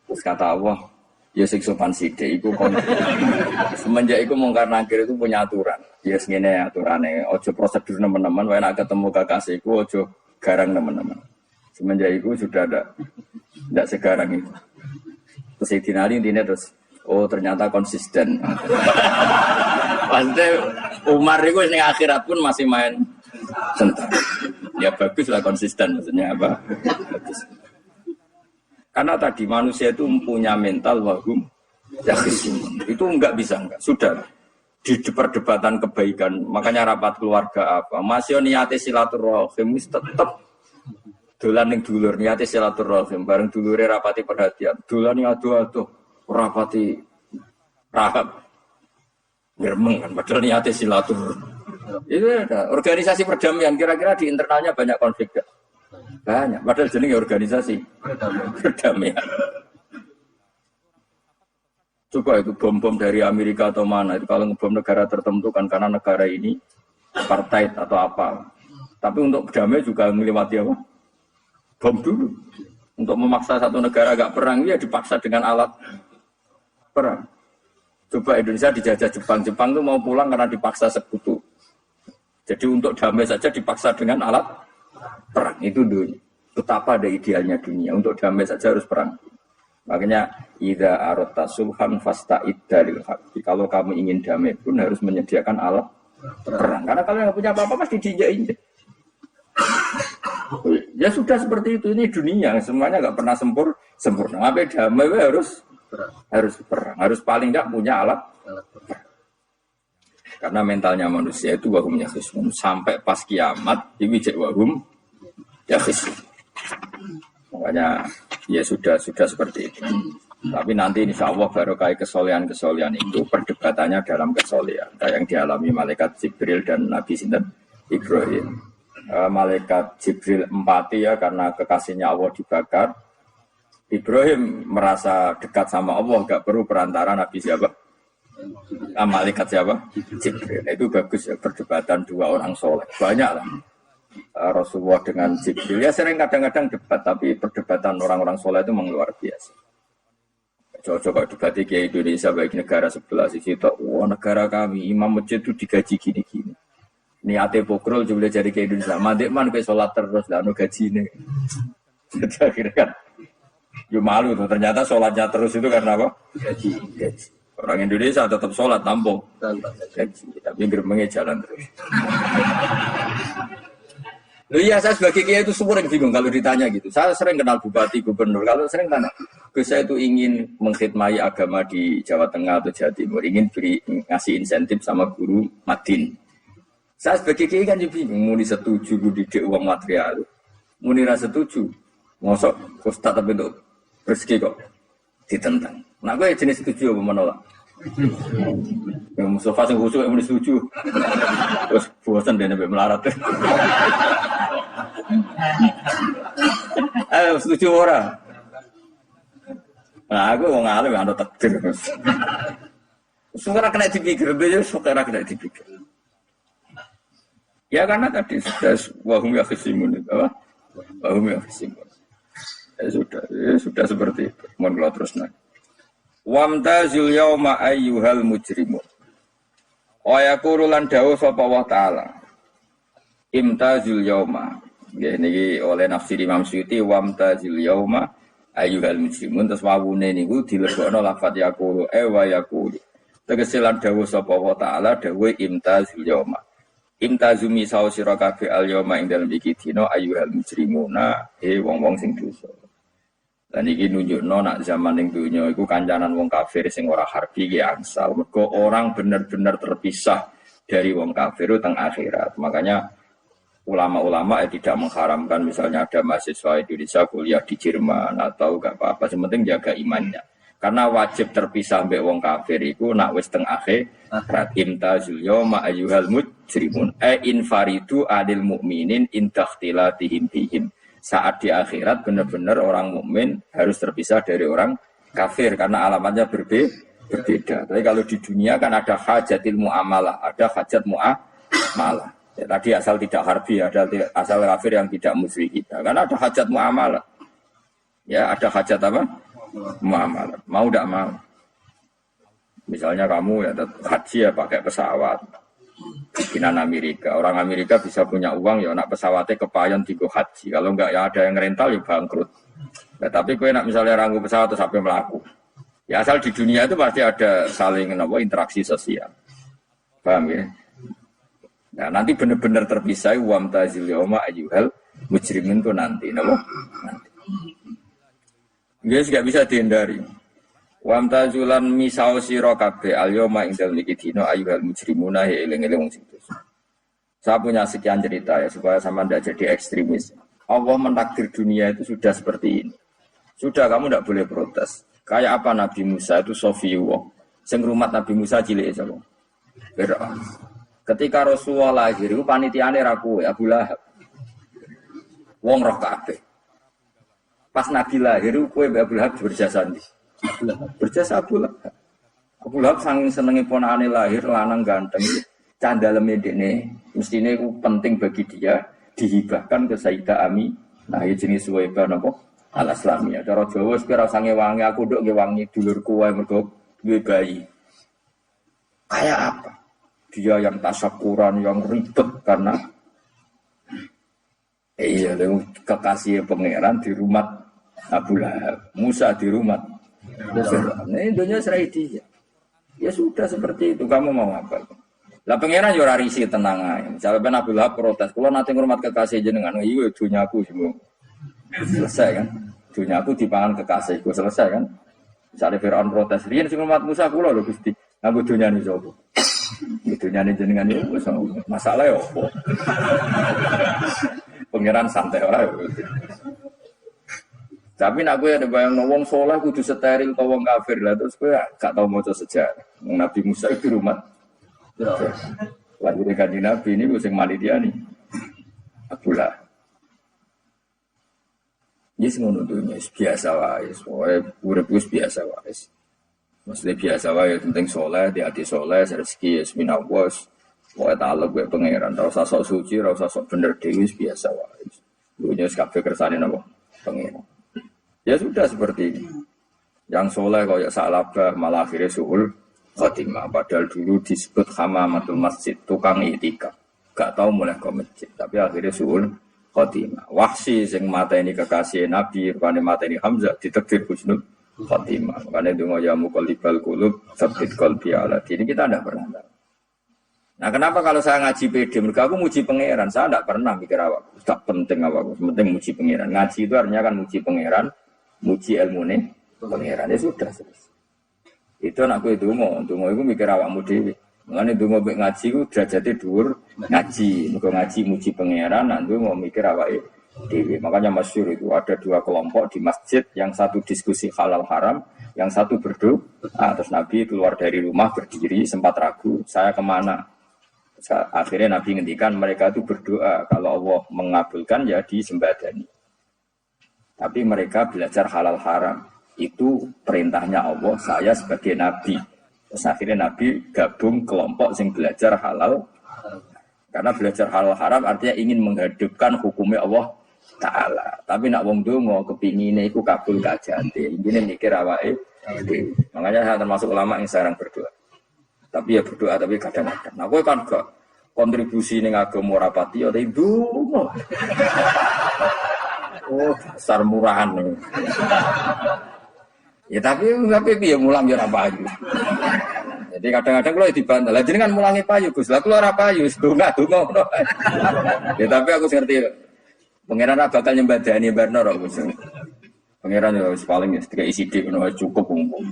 S1: Terus kata Allah, ya sing sopan sithik iku kon. Semenjak iku mungkar nakir itu punya aturan. Ya ngene aturane, ojo prosedur teman-teman, wae nek ketemu kekasihku ojo garang teman-teman. Semenjak itu sudah tidak segarang itu. Terus Sayyidina Ali intinya terus, oh ternyata konsisten. Maksudnya Umar itu ning akhirat pun masih main sentak. Ya bagus lah konsisten maksudnya apa? Bagus. Karena tadi manusia itu punya mental wahum yakin. Itu enggak bisa enggak. Sudah di perdebatan kebaikan. Makanya rapat keluarga apa? Masih niate silaturahim tetap dolan ning dulur niate silaturahim bareng dulure rapati perhatian. Dolan ado-ado rapati rahab. Germeng kan padahal niate silaturahim. Itu ada organisasi perdamaian kira-kira di internalnya banyak konflik. Banyak, padahal jenenge organisasi perdamaian. Coba itu bom-bom dari Amerika atau mana, itu kalau ngebom negara tertentu kan karena negara ini apartheid atau apa. Tapi untuk berdamai juga melewati apa? Bom dulu. Untuk memaksa satu negara agak perang, ya dipaksa dengan alat perang. Coba Indonesia dijajah Jepang, Jepang tuh mau pulang karena dipaksa sekutu. Jadi untuk damai saja dipaksa dengan alat perang. Itu dunia. Betapa ada idealnya dunia. Untuk damai saja harus perang. Makanya idza aradta sulhan fasta'id dalil haqqi. Kalau kamu ingin damai pun harus menyediakan alat perang. Karena kalau yang punya apa-apa pasti diinjak-injak. Ya sudah seperti itu. Ini dunia. Semuanya nggak pernah sempurna. Sampai damai harus perang. Harus paling nggak punya alat perang. Karena mentalnya manusia itu wahum yakhishun. Sampai pas kiamat ini jadi wahum yakhishun. Makanya ya sudah seperti itu. Tapi nanti insya Allah barokah kesolehan itu perdebatannya dalam kesolehan. Kayak yang dialami malaikat Jibril dan Nabi Sinten Ibrahim. malaikat Jibril empati ya karena kekasihnya Allah dibakar. Ibrahim merasa dekat sama Allah, gak perlu perantara Nabi siapa? Malaikat siapa? Jibril. Itu bagus ya, perdebatan dua orang soleh. Banyak lah. Rasulullah dengan Jibril. Ya sering kadang-kadang debat, tapi perdebatan orang-orang soleh itu memang luar biasa. Coba debat di Indonesia baik negara sebelah sisi itu, wah negara kami imam masjid itu digaji gini-gini. Niate pokrol juga jadi ke Indonesia. Mandek man ke sholat terus lah no gaji ini. Jadi akhirnya kan, yo malu tuh. Ternyata sholatnya terus itu karena apa? Gaji. Orang Indonesia tetap sholat tampung gaji, tapi gerbangnya jalan terus. Loh iya, saya sebagai kiai itu sering bingung kalau ditanya gitu. Saya sering kenal bupati, gubernur. Kalau sering tanya, saya itu ingin mengkhidmati agama di Jawa Tengah atau Jawa Timur, ingin ngasih insentif sama guru Madin. Saya sebagai kiai kan juga bingung, muni setuju didik uang material, muni rasa setuju, ngosok ustaz tapi untuk rezeki kok ditentang. Nah, gue jenis setuju apa menolak? Yang Mustafa yang khusus yang setuju, terus bosan dia sampai melarat. Ayo setuju orang. Nah, aku mau ngalim ada takdir. Sekarang kena dipikir, dia sekarang kena dipikir. Ya karena tadi sudah wahum ya khisimun itu apa? Wahum ya khisimun. Ya sudah seperti itu. Mohon kalau terus nanti. Wamtazul yauma ayyuhal mujrimun. Wa yaqulu lan dawuh sapa Allah taala. Imtazul yauma. Nggih niki oleh nafsir Imam Suyuti wamtazul yauma ayyuhal mujrimun terus wawune niku dilebokno lafaz yaqulu wa yaqulu. Tegese lan dawuh sapa Allah taala dawuh imtazul yauma. Imtazumi saus sira kabeh al yauma ing dalem iki dina ayyuhal mujrimuna wong-wong sing dosa. Dan iki nunjukno nak zaman ning dunya iku kancanan wong kafir sing ora harbi ki angsal. Mergo orang benar-benar terpisah dari wong kafir teng akhirat. Makanya ulama-ulama tidak mengharamkan misalnya ada mahasiswa Indonesia kuliah di Jerman atau gak apa-apa, sementing jaga imannya. Karena wajib terpisah mbek wong kafir iku nak wis teng akhirat. Imtazul yauma ayyuhal mujrimun infaridu adil mukminin intakhtilatihim bihim. Saat di akhirat benar-benar orang mukmin harus terpisah dari orang kafir karena alamatnya berbeda. Tapi kalau di dunia kan ada hajatil muamalah, ada hajat muamalah. Ya, tadi asal tidak harbi, ada asal kafir yang tidak musyrik kita. Karena ada hajat muamalah. Ya, ada hajat apa? Muamalah. Mau tidak mau. Misalnya kamu ya haji ya pakai pesawat. Bikinan Amerika. Orang Amerika bisa punya uang ya nak pesawatnya kepayon digo haji. Kalau enggak ya ada yang rental ya bangkrut. Nah, tapi kue nak misalnya ranggu pesawat terus sampai melaku. Ya asal di dunia itu pasti ada saling interaksi sosial. Paham ya? Nah, nanti benar-benar terpisah wa mtazil yauma ayyuhal mujrimin itu nanti, nanti. Guys enggak bisa dihindari. Wa mtazulan misau sira kabeh al yauma ing dalem iki dina ayyuhal mujrimuna eling-eling wong sing dosa. Saya punya sekian cerita ya supaya sama tidak jadi ekstremis. Allah mentakdir dunia itu sudah seperti ini. Sudah kamu tidak boleh protes. Kayak apa Nabi Musa itu Sofiyullah. Sing rumat Nabi Musa cilik sapa? Fir'aun. Ketika Rasulullah lahir itu panitiane ra kowe Abu Lahab. Wong roh kabeh. Pas Nabi lahir kowe Abu Lahab berjasa ndi? Berjasa Abu Lahab. Abu Lahab saking senenge ponakane lahir lanang ganteng. Candaleme dekne mestine iku penting bagi dia dihibahkan ke Sayyidah Ami. Nah, iki jenis Suwaibah napa? Al-Islamiyah. Cara Jawa wis kira sange wangi aku nduk nge wangi dulurku wae mergo duwe bayi. Kayak apa? Dia yang tasyakuran, yang ribet karena kekasih pangeran di rumah Abu Lahab, Musa di rumah Fir'aun. Ini dunia serai dia. Ya sudah seperti itu. Kamu mau apa? Lah pangeran yo ora risi tenang ae. Misalnya ben Abu Lahab protes, "Kula nate ngurmat kekasih jenengan." Iya dunyaku semua. Selesai kan? Dunyaku dipangan kekasihku, selesai kan? Misalnya Fir'aun protes, "Riyen sing ngurmat Musa kula lho Gusti." Nganggo dunyane sapa? Dunyane jenengan iki wis masalah yo opo? Pangeran santai ora yo. Tapi nak kowe ada bayang wong saleh kudu steril ta wong kafir lah terus kowe gak tau maca sejarah. Nabi Musa itu rumah. Lahir kanjeng Nabi ini sing manitia nih. Abu Lahab. Yes ngono dunya biasa wae, soalnya urip wis biasa wae. Maksudnya biasa wae penting soleh, di hati soleh, rezeki yes minawas. Wae talek wae pangeran, ora usah sok suci, ora usah sok bener dhewe biasa wae. Dunya wis kabeh kersane napa? Pangeran. Ya sudah seperti ini. Yang soleh kaya Sa'labah malah akhirnya suul khotimah. Padahal dulu disebut hamamatul masjid, tukang itikaf. Gak tahu mulai ke masjid, tapi akhirnya suul khotimah. Wahsi sing mateni kekasih Nabi, rupane mateni Hamzah ditakdir husnul khotimah. Makanya donga ya muqallibal qulub, tsabbit qalbi ala dini. Kita tidak pernah tahu. Nah, kenapa kalau saya ngaji PD, mereka aku muji pangeran, saya tidak pernah mikir awak. Tak penting awak, penting muji pangeran. Ngaji itu artinya kan muji pangeran, muji ilmune pangeran. Ya sudah selesai. Itu anakku itu donga iku mikir awakmu dhewe. Mulane donga mek ngaji ku derajate dhuwur ngaji. Muga ngaji muji pangeran, nak donga mikir awake dhewe. Makanya masyhur itu ada dua kelompok di masjid, yang satu diskusi halal haram, yang satu berdoa. Terus Nabi keluar dari rumah berdiri sempat ragu, saya kemana? Akhirnya Nabi ngendikan mereka itu berdoa kalau Allah mengabulkan ya disembadani. Tapi mereka belajar halal haram. Itu perintahnya Allah, saya sebagai Nabi. Terus akhirnya Nabi gabung kelompok yang belajar halal. Karena belajar halal haram artinya ingin menghadapkan hukumnya Allah Ta'ala. Tapi nak wong donga kepingine iku kabul kajate. Ini mikir awake. Makanya saya termasuk ulama yang jarang berdoa. Tapi ya berdoa tapi kadang-kadang. Nah kowe kan gak kontribusi ning agama ora pati ya ndonga. Oh, dasar murahan nih. Ya tapi piye mulang ya ora payu. Jadi kadang-kadang kalau dibantah, lah jenengan mulangi payu Gus. Lah kula ora payu, donga ngono. Ya tapi aku ngerti pangeran ora bakal nyembadani barno kok Gus. Pangeran ya wis paling ya tiga isi dik ngono cukup umum.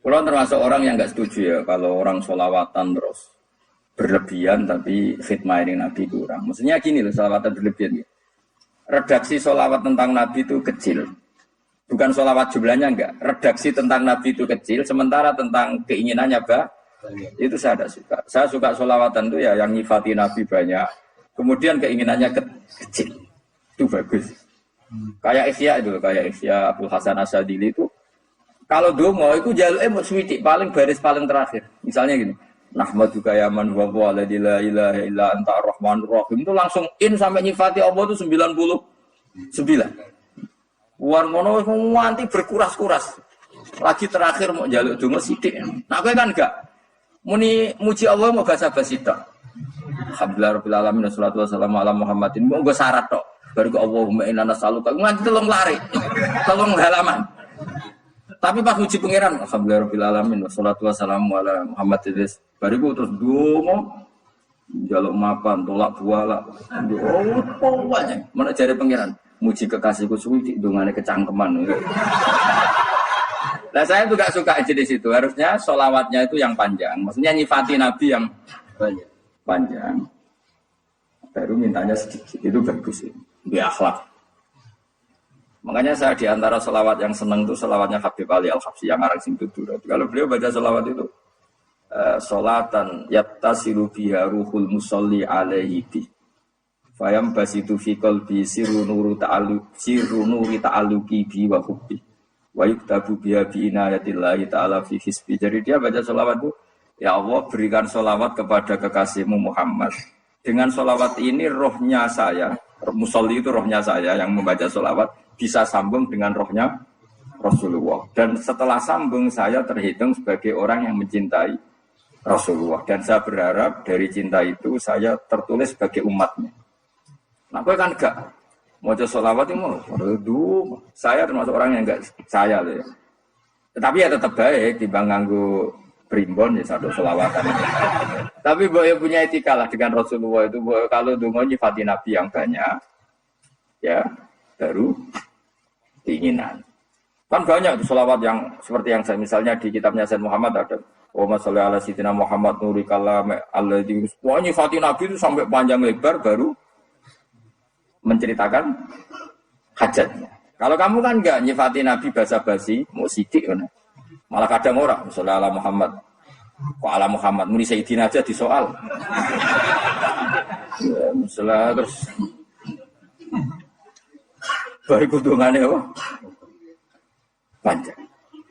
S1: Kula termasuk orang yang enggak setuju ya kalau orang sholawatan terus berlebihan tapi khidmah ini Nabi kurang. Maksudnya gini loh, sholawatan berlebihan ya. Redaksi sholawat tentang Nabi itu kecil. Bukan sholawat jumlahnya enggak. Redaksi tentang Nabi itu kecil, sementara tentang keinginannya itu saya tidak suka. Saya suka sholawatan itu ya yang nyifati Nabi banyak. Kemudian keinginannya kecil. Itu bagus. Kayak Ihya itu, kayak Ihya Abdul Hasan Asyadili itu. Kalau dongo itu jaluknya mau swidik paling baris paling terakhir. Misalnya gini. Nahmaduka ya man wa huwa la ilaha illa anta ar-rahmanur rahim. Itu langsung in sampai nyifati Allah itu 99. Wan mono nganti berkuras-kuras. Lagi terakhir mau jaluk donga sithik. Nah kowe kan enggak. Muni muji Allah mau basa-basi tok. Alhamdulillah rabbil alamin wassalatu wassalamu ala Muhammadin. Monggo syarat tok. Baru ke Allahumma inna nas'aluka nganti telung lari. Telung halaman. Tapi pas muji pangeran alhamdulillah rabbil alamin wassalatu wassalamu ala Muhammadin. Baru terus donga jaluk mapan, tolak buala. Oh, banyak. Mana cari pangeran? Muji kekasihku suwi dongane kecangkeman. Nah saya juga suka jenis itu. Harusnya sholawatnya itu yang panjang. Maksudnya nyifati Nabi yang panjang. Baru mintanya sedikit. Itu bagus ya. Itu akhlak. Makanya saya diantara sholawat yang senang itu sholawatnya Habib Ali Al-Habsyi yang arang sing tutur. Kalau beliau baca sholawat itu sholatan yattasilu biha ruhul musolli alaihi bi. Fayam basitu fi qalbi sirru nuri ta'alluqi bi wa hubbi wa yuktabu biha bi inayatillahi ta'ala fi hisbi. Jadi dia baca sholawat itu, ya Allah berikan sholawat kepada kekasihmu Muhammad. Dengan sholawat ini rohnya saya, musolli itu rohnya saya yang membaca sholawat bisa sambung dengan rohnya Rasulullah. Dan setelah sambung saya terhitung sebagai orang yang mencintai Rasulullah. Dan saya berharap dari cinta itu saya tertulis sebagai umatnya. Nah, aku kan enggak mau sholawat itu mau. Saya termasuk orang yang enggak saya loh ya. Tetapi ya tetap baik dibanding nganggo primbon ya satu sholawatan. Tapi boleh punya etika lah dengan Rasulullah itu. Kalau dungo nyifati Nabi yang banyak, ya baru keinginan. Kan banyak sholawat yang seperti yang saya misalnya di kitabnya Sayyid Muhammad ada. Allahumma sholli ala sayyidina Muhammad nuri kalam alladzi. Wah nyifati Nabi itu sampai panjang lebar baru menceritakan hajatnya. Kalau kamu kan enggak nyifati Nabi basa-basi, mau sidik kan. Malah kadang orang, misalnya ala Muhammad. Kok ala Muhammad, muni Sayyidina aja disoal. Setelah terus baru kudungannya apa? Panjang.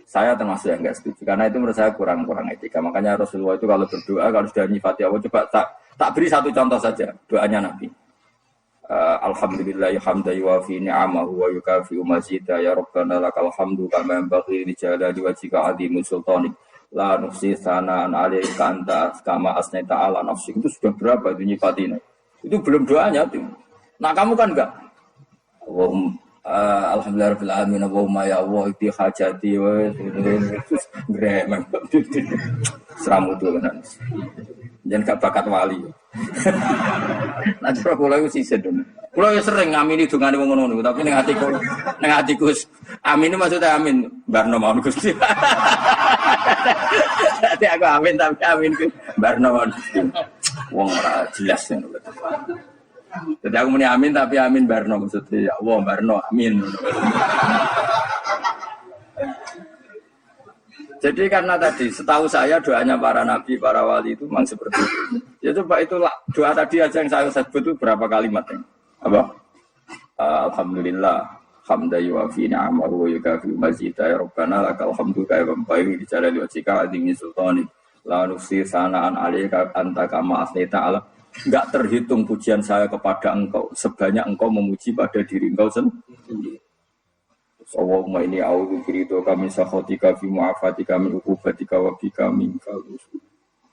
S1: Saya termasuk yang enggak setuju karena itu menurut saya kurang etika. Makanya Rasulullah itu kalau berdoa kalau sudah nyifati Allah coba tak beri satu contoh saja doanya Nabi. Alhamdulillah hamdan yuwafi ni'amahu wa yukafi'u mazidah ya rabbana lakal hamdu kama yanbaghi li jalali wajhika 'azimi sultanik la nuhsi sana'an 'alaika anta kama asnaita 'ala nafsik. Itu sudah berapa itu nyifatina? Itu belum doanya tuh. Nah kamu kan enggak. Alhamdulillah rabbil alamin Allahumma ya Allah iki hajati wa gremeng seramu dolanan. Jangan gak bakat wali. Nah, cara kula iku sisih dong. Kula yo sering ngamini dongane wong ngono, tapi ning atiku amin itu maksudnya amin barno mawon Gusti. Dadi aku amin tapi amin ku barno mawon Gusti. Wong ora jelas ngono. Jadi aku muni amin tapi amin barno maksudnya ya Allah barno amin. Jadi karena tadi setahu saya doanya para nabi, para wali itu memang seperti itu. Ya coba itu doa tadi aja yang saya sebut itu berapa kalimatnya? Apa? Alhamdulillah hamdan yuwafi ni'amahu wa yukafi mazidah ya rabbana lakal hamdu kaya bampai di jalali wajhika azimi sultani la nuhsi sana'an 'alaika anta kama asnaita 'ala. Enggak terhitung pujian saya kepada engkau sebanyak engkau memuji pada diri engkau sendiri. Allahumma ini a'udzu bika min sakhatika fi mu'afatika min uqubatika wa bika minkal.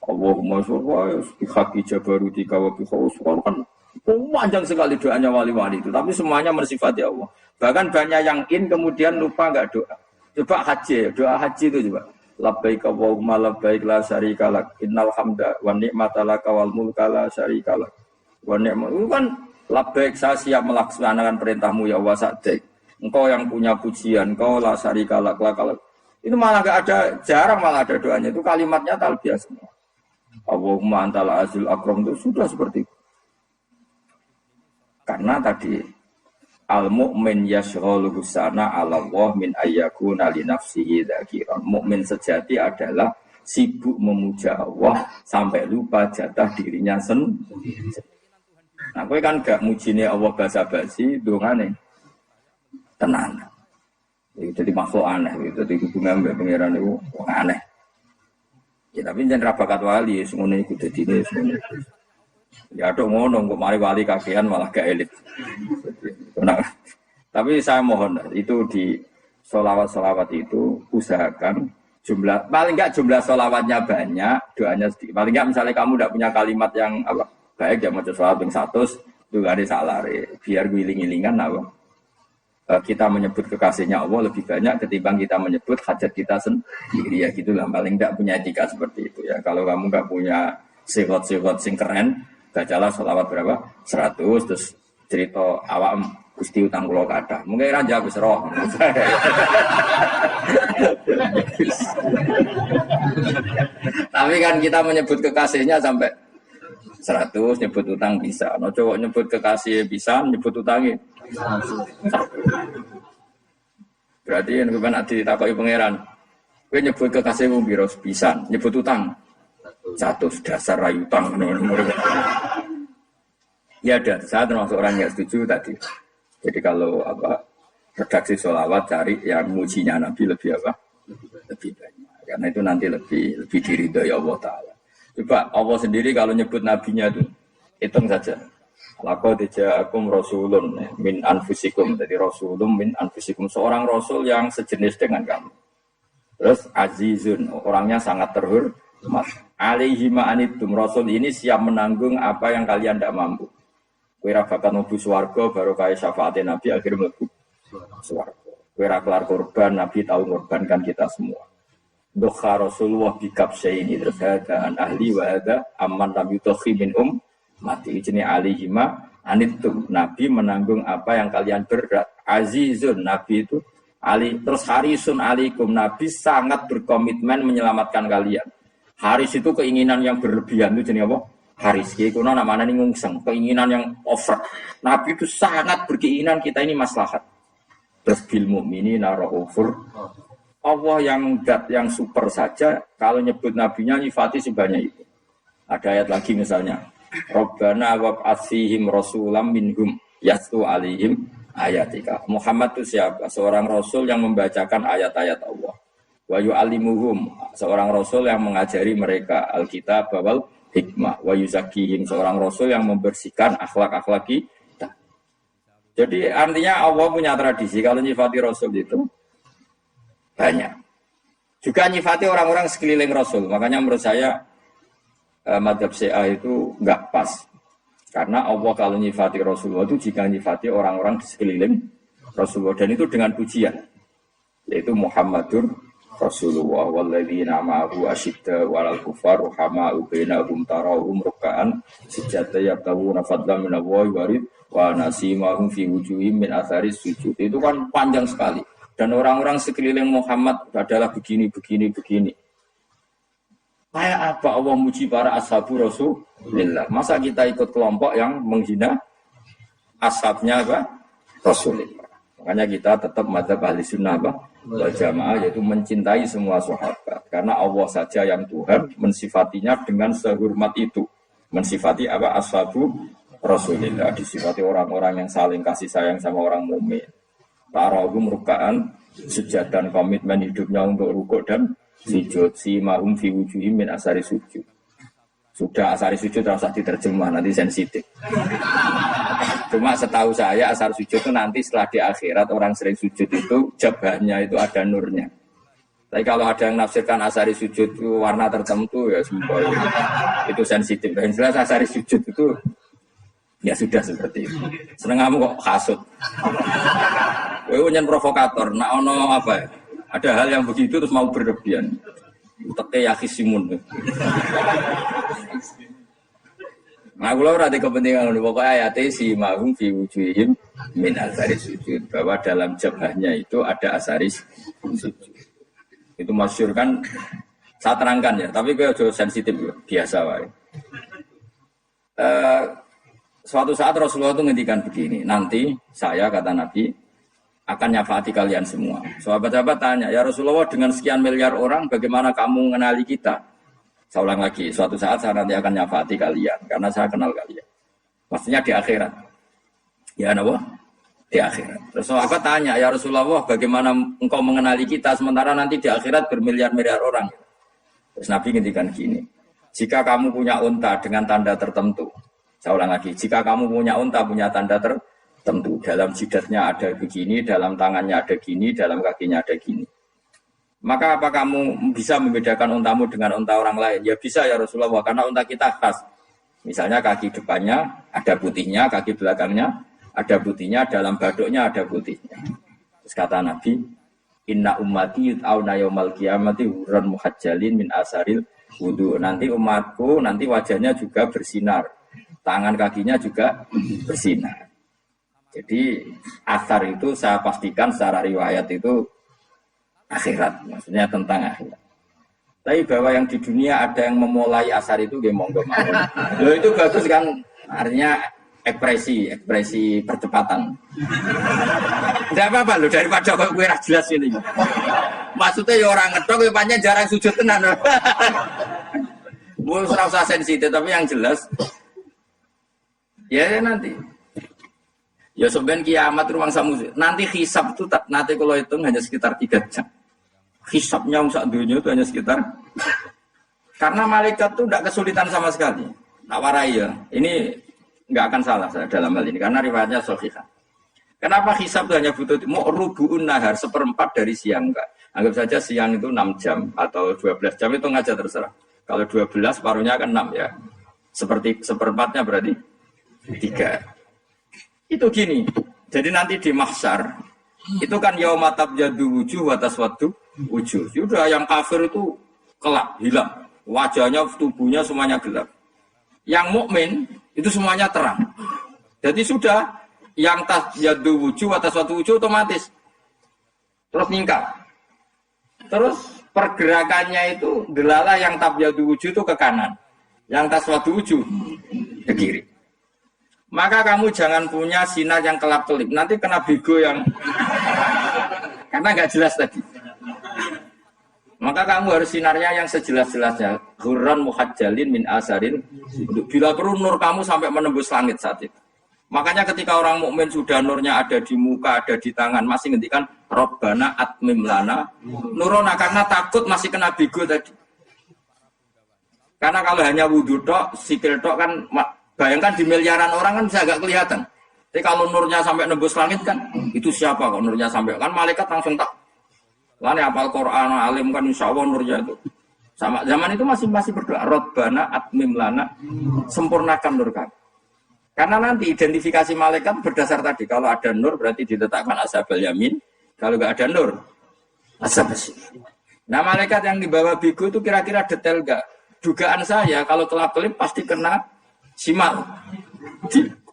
S1: Allahumma sholli bi haqqi jabarutika wa bi khawfika. Panjang sekali doanya wali-wali itu, tapi semuanya bersifat ya Allah. Bahkan banyak yang kemudian lupa enggak doa. Coba haji, doa haji itu coba. Labbaik Allahumma labbaik la syarika lak innal hamda wa ni'mata laka wal mulka la syarika lak. Wa ni'matu kan labbaik saya siap melaksanakan perintahmu ya Allah sa'dik. Engkau yang punya pujian, engkau la syarika lak. Itu malah enggak ada, jarang malah ada doanya. Itu kalimatnya talbiyah semua. Allahumma antal azil akram itu sudah seperti itu. Karena tadi al-mu'min yashghaluhu sana 'ala Allah min ayyakuna li nafsihi dzakiran. Mukmin sejati adalah sibuk memuja Allah sampai lupa jatah dirinya sendiri. Nah, kowe kan gak mujine Allah basa-basi, dongane tenan. Jadi makhluk aneh, jadi hubungan dengan pangeran itu aneh. Ya tapi jangan rabakat wali, semuanya ikut jadi ini. Ya ada ngono, kok mari wali kakean malah gak elit. Nah, tapi saya mohon itu di sholawat itu usahakan jumlah paling enggak jumlah sholawatnya banyak, doanya sedikit. Paling enggak misalnya kamu tidak punya kalimat yang apa baik ya mau sholawat yang 100 itu gak ada salah biar giling-gilingan apa. Kita menyebut kekasihnya Allah lebih banyak ketimbang kita menyebut hajat kita sendiri ya gitulah paling enggak punya etika seperti itu ya. Kalau kamu enggak punya sifat-sifat sing keren, bacalah sholawat berapa? 100 terus cerita awam Gusti utang kula kathah. Mungkin ra jawab wis roh. Tapi kan kita menyebut kekasihnya sampai 100 nyebut utang bisa. No cowok nyebut kekasih bisa, nyebut utangnya. Berarti yang bukan adi ditakoki pangeran. Kowe nyebut kekasihmu piro bisa, nyebut utang 100 dasar rayu utang. Ya ada, saya termasuk orang yang setuju tadi. Jadi kalau redaksi sholawat cari yang mujinya Nabi lebih lebih banyak. Karena itu nanti lebih diridhoi Allah Taala. Coba Allah sendiri kalau nyebut nabinya itu hitung saja. Laqad ja'akum rasulun min anfusikum. Jadi rasulun min anfusikum, seorang rasul yang sejenis dengan kamu. Terus azizun, orangnya sangat terhormat. Alaihi ma'anitum, rasul ini siap menanggung apa yang kalian tidak mampu. Kowe ra bakal mlebu swarga baru kaya syafaate Nabi akhir mlebu swarga. Kowe ra kelar korban, Nabi tahu mengorbankan kita semua. Dokha Rasulullah bikab syai'ini terhadaan ahli wa hadha amman lam yutokhi min mati jenenge alihima anitum. Nabi menanggung apa yang kalian berat. Azizun, Nabi itu ali terus harisun alaikum, Nabi sangat berkomitmen menyelamatkan kalian. Haris itu keinginan yang berlebihan itu jenenge apa? Haris iku namanya ngungseng, keinginan yang over. Nabi itu sangat berkeinginan kita ini maslahat. Terus bil mukminina raufur. Allah yang dat yang super saja kalau nyebut nabinya nyifati sebanyak itu. Ada ayat lagi misalnya, Rabbana wab'ats fihim rasulam minhum yatlu alaihim ayatika. Muhammad itu siapa? Seorang rasul yang membacakan ayat-ayat Allah. Wa yu'allimuhum, seorang rasul yang mengajari mereka Alkitab wal hikmah. Wa yuzakkihim, seorang rasul yang membersihkan akhlak-akhlak kita. Jadi artinya Allah punya tradisi kalau nyifati rasul itu banyak. Juga nyifati orang-orang sekeliling rasul. Makanya menurut saya madzhab Syiah itu enggak pas. Karena Allah kalau nyifati Rasulullah itu jika nyifati orang-orang di sekeliling Rasulullah dan itu dengan pujian. Yaitu Muhammadur Rasulullah walladzina ma'ahu asyidda 'alal kuffar rahama'u bainahum tarahum ruk'an sujada yabtaguna fadlan minallahi wa nasimahum fi wujuhihim min atharis sujud. Itu kan panjang sekali. Dan orang-orang sekeliling Muhammad adalah begini. Kayak apa Allah muji para ashabu Rasulullah? Masa kita ikut kelompok yang menghina ashabnya apa? Rasulullah. Makanya kita tetap madzhab ahli sunnah wal jamaah, yaitu mencintai semua sahabat. Karena Allah saja yang Tuhan mensifatinya dengan sehormat itu. Mensifati apa? Ashabu Rasulullah. Disifati orang-orang yang saling kasih sayang sama orang mukmin. Tarahum ruk'an, sujud dan komitmen hidupnya untuk rukuk dan sujud. Si mahum fi wujuhim min asari sujud. Sudah asari sujud harus diterjemah, nanti sensitif. Cuma setahu saya asar sujud itu nanti setelah di akhirat orang sering sujud itu jabahnya itu ada nurnya. Tapi kalau ada yang nafsirkan asari sujud itu warna tertentu ya semua itu sensitif. Dan jelas asari sujud itu ya sudah seperti itu. Seneng kamu kok hasut. Kowe nyen provokator, nak ono apa ya? Ada hal yang begitu terus mau berlebihan. Teke yakisimun. Nah, kula ora ada kepentingan pokoknya ayat si mahum fi wujuhihim min asari sujud, bahwa dalam jabahnya itu ada asari sujud. Itu masyhur kan, saya terangkan ya, tapi kaya aja sensitif biasa wae. Suatu saat Rasulullah itu ngendikan begini, nanti saya kata Nabi akan nyafaati kalian semua. Sahabat-sahabat tanya, ya Rasulullah dengan sekian miliar orang bagaimana kamu mengenali kita? Saya ulang lagi, suatu saat saya nanti akan nyafaati kalian karena saya kenal kalian. Maksudnya di akhirat. Ya Allah, di akhirat. Terus sahabat tanya, ya Rasulullah bagaimana engkau mengenali kita sementara nanti di akhirat bermiliar-miliar orang? Terus Nabi ngendikan gini, jika kamu punya unta dengan tanda tertentu, saya ulang lagi, jika kamu punya unta punya tanda tertentu, dalam jidatnya ada begini, dalam tangannya ada gini, dalam kakinya ada gini. Maka apa kamu bisa membedakan untamu dengan unta orang lain? Ya bisa ya Rasulullah, karena unta kita khas. Misalnya kaki depannya ada putihnya, kaki belakangnya ada putihnya, dalam baduknya ada putihnya. Terus kata Nabi, inna ummati yud'auna yaumal qiyamati hurran muhajjalin min asaril wudu. Nanti umatku nanti wajahnya juga bersinar, tangan kakinya juga bersinar. Jadi asar itu saya pastikan secara riwayat itu akhirat, maksudnya tentang akhirat. Tapi bahwa yang di dunia ada yang memulai asar itu dia monggo mau. Loh itu bagus kan, artinya ekspresi percepatan. Tidak apa-apa loh, daripada kok gue jelas ini. Maksudnya ya orang ngedok, ya panjang jarang sujud tenan. Mungkin serasa sensitif, tapi yang jelas ya nanti. Ya sebenarnya kiamat ruang samu. Nanti hisab itu nanti kalau hitung hanya sekitar 3 jam. Hisabnya sak dunia itu hanya sekitar. Karena malaikat itu tidak kesulitan sama sekali. Tak warai ya. Ini nggak akan salah saya dalam hal ini karena riwayatnya sahih. Kenapa hisab itu hanya butuh mau rubu'un nahar, 1/4 dari siang enggak. Anggap saja siang itu 6 jam atau 12 jam itu aja terserah. Kalau 12 paruhnya kan 6 ya. Seperti 1/4-nya berarti 3. Itu gini. Jadi nanti di mahsyar itu kan yaumatab jadu wujuh wa taswaddu wujuh. Sudah yang kafir itu kelap, hilang. Wajahnya, tubuhnya semuanya gelap. Yang mukmin itu semuanya terang. Jadi sudah yang tasyadu wujuh atas suatu wujuh otomatis terus ningkat. Terus pergerakannya itu delala yang tabyadu wujuh itu ke kanan, yang taswadu wujuh ke kiri. Maka kamu jangan punya sinar yang kelap-kelip, nanti kena bego yang karena nggak jelas tadi. Maka kamu harus sinarnya yang sejelas-jelasnya. Hurran muhajjalin min asarin. Bila perlu nur kamu sampai menembus langit saat itu. Makanya ketika orang mukmin sudah nurnya ada di muka, ada di tangan, masih ngendikan Rabbana atmim lana nurona, karena takut masih kena bigo tadi. Karena kalau hanya wudhu tok, sikil tok kan, bayangkan di miliaran orang kan bisa agak kelihatan. Tapi kalau nurnya sampai nembus langit kan, itu siapa kok nurnya sampai, kan malaikat langsung tak. Lalu apal Quran alim kan insya Allah nurnya itu. Sama zaman itu masih berdoa Rabbana atmim lana, sempurnakan nur kami. Karena nanti identifikasi malaikat berdasar tadi, kalau ada nur berarti diletakkan ashabul yamin, kalau nggak ada nur ashabul yamin. Nah malaikat yang dibawa bigu itu kira-kira detail nggak? Dugaan saya kalau kelap-kelip pasti kena simal.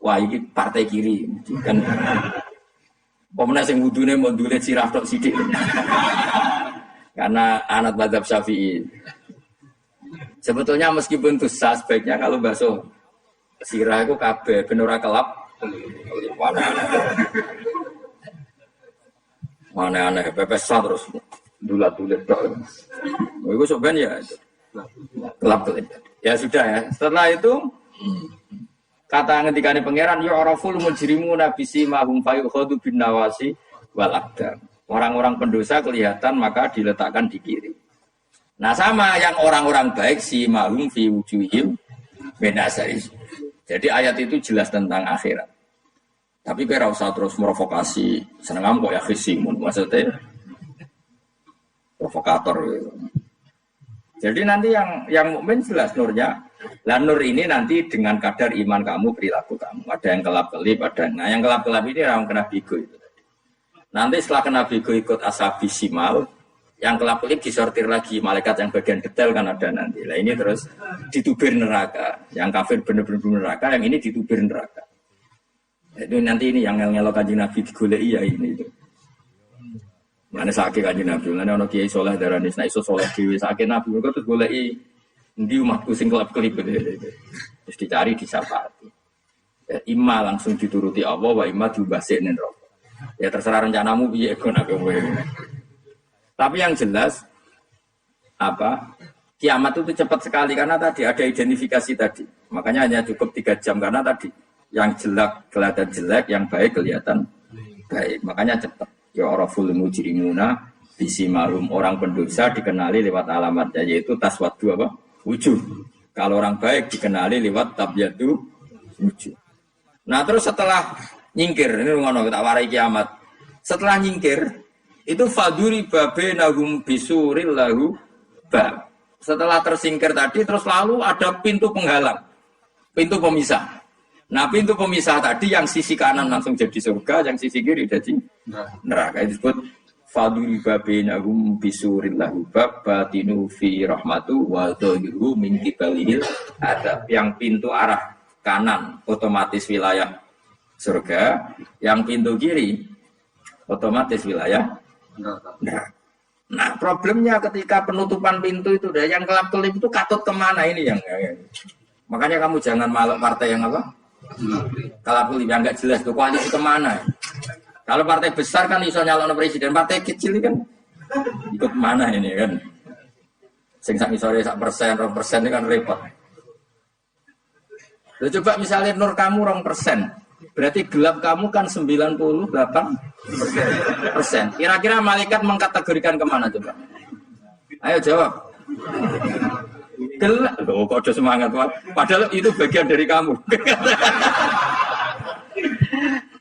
S1: Wah ini partai kiri kan. Pemenang yang wudhunya mau dulet sirah tok sidik. Karena anak mazhab Syafi'i. Sebetulnya meskipun itu sah, sebaiknya kalau basuh sirah itu kabeh ben ora kelap. Mana aneh pepes terus dulat-dulet tok. Iku sok ben ya kelap-kelip. Ya sudah ya. Setelah itu kata ngendikane pangeran ya araful mujrimuna bisimahum fayukhadu bin nawasi wal aqdam. Orang-orang pendosa kelihatan maka diletakkan di kiri. Nah sama yang orang-orang baik simahum fi wujuhihim min asari. Jadi ayat itu jelas tentang akhirat. Tapi kira usah terus merovokasi, seneng kok ya khisimun, maksudnya provokator gitu. Jadi nanti yang mukmin jelas nurnya. Lah nur ini nanti dengan kadar iman kamu, perilaku kamu. Ada yang kelap-kelip, nah yang kelap-kelip ini orang kena bigo itu. Nanti setelah kena bigo ikut asabi simal, yang kelap-kelip disortir lagi, malaikat yang bagian detail kan ada nanti. Lah ini terus ditubir neraka. Yang kafir benar-benar neraka, yang ini ditubir neraka. Itu nanti ini yang ngelok Kanjeng Nabi digoleki ya ini itu. Mana sakit Kanjeng Nabi, mana ono kiai saleh darani nek iso saleh dhewe sakit Nabi kok terus goleki ndi umatku sing kelap-kelip gitu. Terus dicari disyafaati. Ya imma langsung dituruti Allah wa imma diubasik ning neraka. Ya terserah rencanamu piye kon aku kowe. Tapi yang jelas apa? Kiamat itu cepat sekali karena tadi ada identifikasi tadi. Makanya hanya cukup 3 jam karena tadi yang jelek kelihatan jelek, yang baik kelihatan baik. Makanya cepat. Ya araful mujrimuna bisimarum, orang pendosa dikenali lewat alamatnya yaitu taswaddu apa? Wujuh. Kalau orang baik dikenali lewat tabyadu wujuh. Nah, terus setelah nyingkir, ini ngono tak warai kiamat. Setelah nyingkir itu faduri babenahum bisuril lahu bab. Setelah tersingkir tadi terus lalu ada pintu penghalang. Pintu pemisah. Nah pintu pemisah tadi yang sisi kanan langsung jadi surga, yang sisi kiri jadi neraka. Itu disebut faduri babenahum bisuril lahu bab batinu fi rahmatu wa dhahiru min qibalihil adab. Yang pintu arah kanan otomatis wilayah surga, yang pintu kiri otomatis wilayah neraka. Nah problemnya ketika penutupan pintu itu yang kelap-kelip itu katut kemana ini yang makanya kamu jangan maluk partai yang apa? Kelap-kelip yang nggak jelas itu koalisi kemana? Kalau partai besar kan iso nyalon presiden, partai kecil kan ikut mana ini kan? Sing sak isore sak persen, 2% ini kan repot. Loh, coba misalnya nur kamu 2%, berarti gelap kamu kan 98%. Kira-kira malaikat mengkategorikan kemana coba? Ayo jawab. Gelap. Loh, kok ada semangat Pak? Padahal itu bagian dari kamu.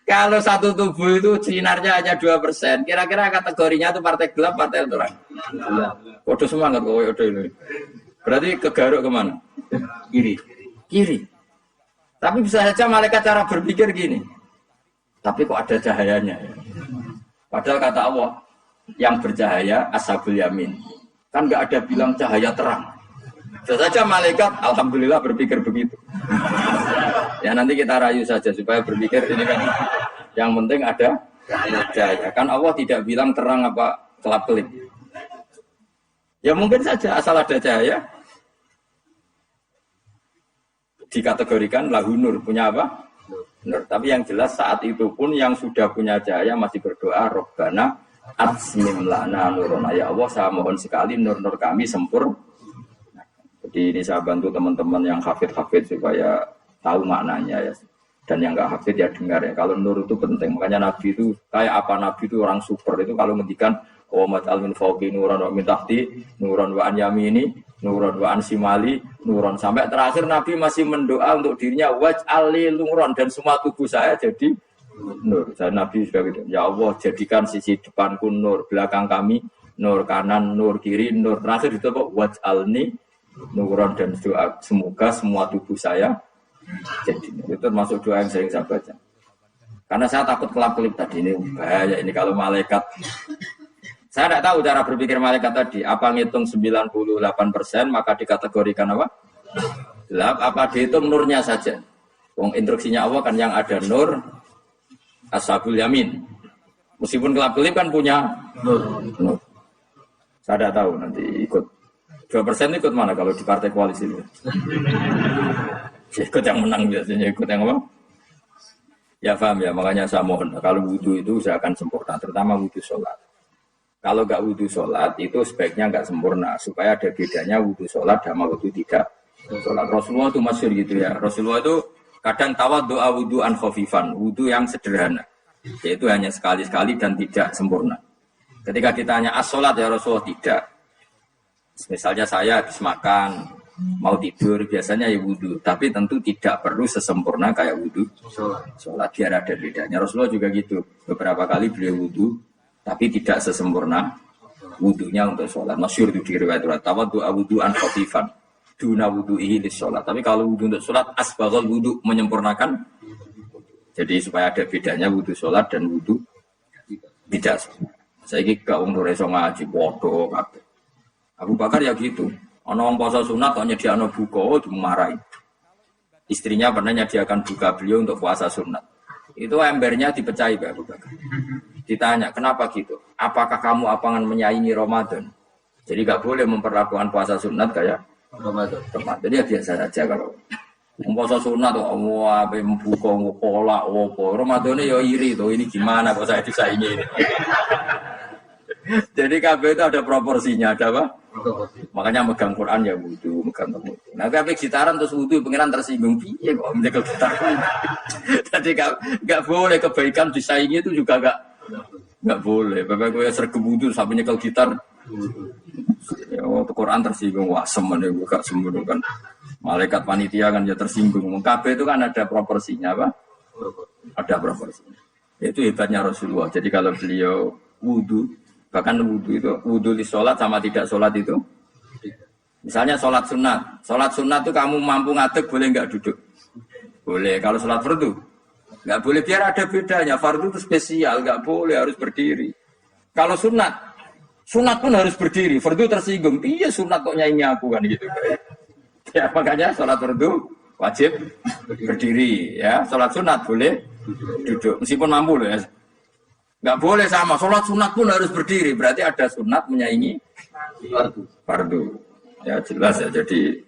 S1: Kalau satu tubuh itu sinarnya hanya 2%, kira-kira kategorinya itu partai gelap, partai terang. Kode semangat kok ini. Berarti kegaruk kemana? Kiri. Tapi bisa saja malaikat cara berpikir gini. Tapi kok ada cahayanya? Padahal kata Allah, yang bercahaya ashabul yamin. Kan nggak ada bilang cahaya terang. Bisa saja malaikat, alhamdulillah berpikir begitu. Ya nanti kita rayu saja supaya berpikir ini kan yang penting ada cahaya. Kan Allah tidak bilang terang apa kelap-kelip. Ya mungkin saja asal ada cahaya dikategorikan lahu nur, punya apa? Nur. Tapi yang jelas saat itu pun yang sudah punya cahaya masih berdoa Rabbana Asmim lana nurona ya Allah, saya mohon sekali nur-nur kami sempurna. Jadi ini saya bantu teman-teman yang hafid supaya tahu maknanya ya. Dan yang nggak hafid ya dengar ya. Kalau nur itu penting. Makanya Nabi itu kayak apa, Nabi itu orang super itu kalau ngendikan wa mat'al min fawqi nuran wa min tahti nuran wa an yamini nuran wa an simali nuran, sampai terakhir Nabi masih mendoa untuk dirinya waj'al li nuran, dan semua tubuh saya jadi nur. Dan Nabi sudah gitu, ya Allah jadikan sisi depanku nur, belakang kami nur, kanan nur, kiri nur, terakhir itu kok waj'alni nuran, dan doa semoga semua tubuh saya jadi nur. Itu termasuk doa yang sering saya baca. Karena saya takut kelap-kelip tadi, ini bahaya ini kalau malaikat. Saya tidak tahu cara berpikir malaikat tadi. Apa ngitung 98% maka dikategorikan apa? Gelap. Apa dihitung nurnya saja? Wong instruksinya Allah kan yang ada nur ashabul yamin. Meskipun kelap-kelip kan punya nur. Saya tidak tahu nanti ikut 2% ikut mana kalau di partai koalisi itu? Ikut yang menang biasanya, ikut yang apa? Ya paham ya, makanya saya mohon kalau wudhu itu saya akan sempurna, terutama wudhu sholat. Kalau nggak wudhu sholat itu sebaiknya nggak sempurna, supaya ada bedanya wudhu sholat sama wudhu tidak sholat. Rasulullah itu masyhur gitu ya. Rasulullah itu kadang tawad doa wudhu an khafifan, wudhu yang sederhana, yaitu hanya sekali-sekali dan tidak sempurna. Ketika ditanya as-sholat ya Rasulullah tidak. Misalnya saya habis makan, mau tidur, biasanya ya wudhu. Tapi tentu tidak perlu sesempurna kayak wudhu sholat, biar ada bedanya. Rasulullah juga gitu. Beberapa kali beliau wudhu, tapi tidak sesempurna wudhunya untuk sholat. Masyhur itu di riwayat tawaddu wudhu'an khafifan duna wudhu'ihi lis sholat. Tapi kalau wudhu untuk sholat, asbaghal wudhu, menyempurnakan. Jadi supaya ada bedanya wudhu sholat dan wudhu tidak sholat. Saya ini gak umur reso ngaji, bodoh kabeh. Abu Bakar ya gitu. Ono wong poso sunat kok nyediakno buka dimarahi. Istrinya pernah nyediakan buka beliau untuk puasa sunat. Itu embernya dipecahi Pak Abu Bakar. Ditanya, kenapa gitu? Apakah kamu akan menyaingi Ramadan? Jadi gak boleh memperlakukan puasa sunat kayak Ramadan. Jadi ya biasa saja kalau puasa sunat kok wah membuka pola opo. Ramadan ya iri tuh, ini gimana kok saya disaingi ini. Jadi KB itu ada proporsinya, ada apa? Makanya megang Quran ya wudu, megang wudu. Nah KB gitaran terus wudu, pengiran tersinggung. Iya kok menjaga gitar. Jadi nggak boleh kebaikan disaingi itu juga nggak boleh. Bapak gue sergap wudu sampai nyekel gitar. Ya waktu Quran tersinggung, wah semen ya gak sembunyi kan. Malaikat panitia kan ya tersinggung. KB itu kan ada proporsinya apa? Ada proporsinya. Itu hebatnya Rasulullah. Jadi kalau beliau wudu, bahkan wudhu di sholat sama tidak sholat itu, misalnya sholat sunat itu kamu mampu ngadeg boleh nggak duduk? Boleh. Kalau sholat fardu nggak boleh, biar ada bedanya. Fardu itu spesial, nggak boleh, harus berdiri. Kalau sunat pun harus berdiri. Fardu tersinggung, iya sunat kok nyanyi aku kan gitu. Ya makanya sholat fardu wajib berdiri, ya. Sholat sunat boleh duduk, meskipun mampu loh ya. Nggak boleh sama, sholat sunat pun harus berdiri. Berarti ada sunat menyaingi fardu. Ya jelas ya, jadi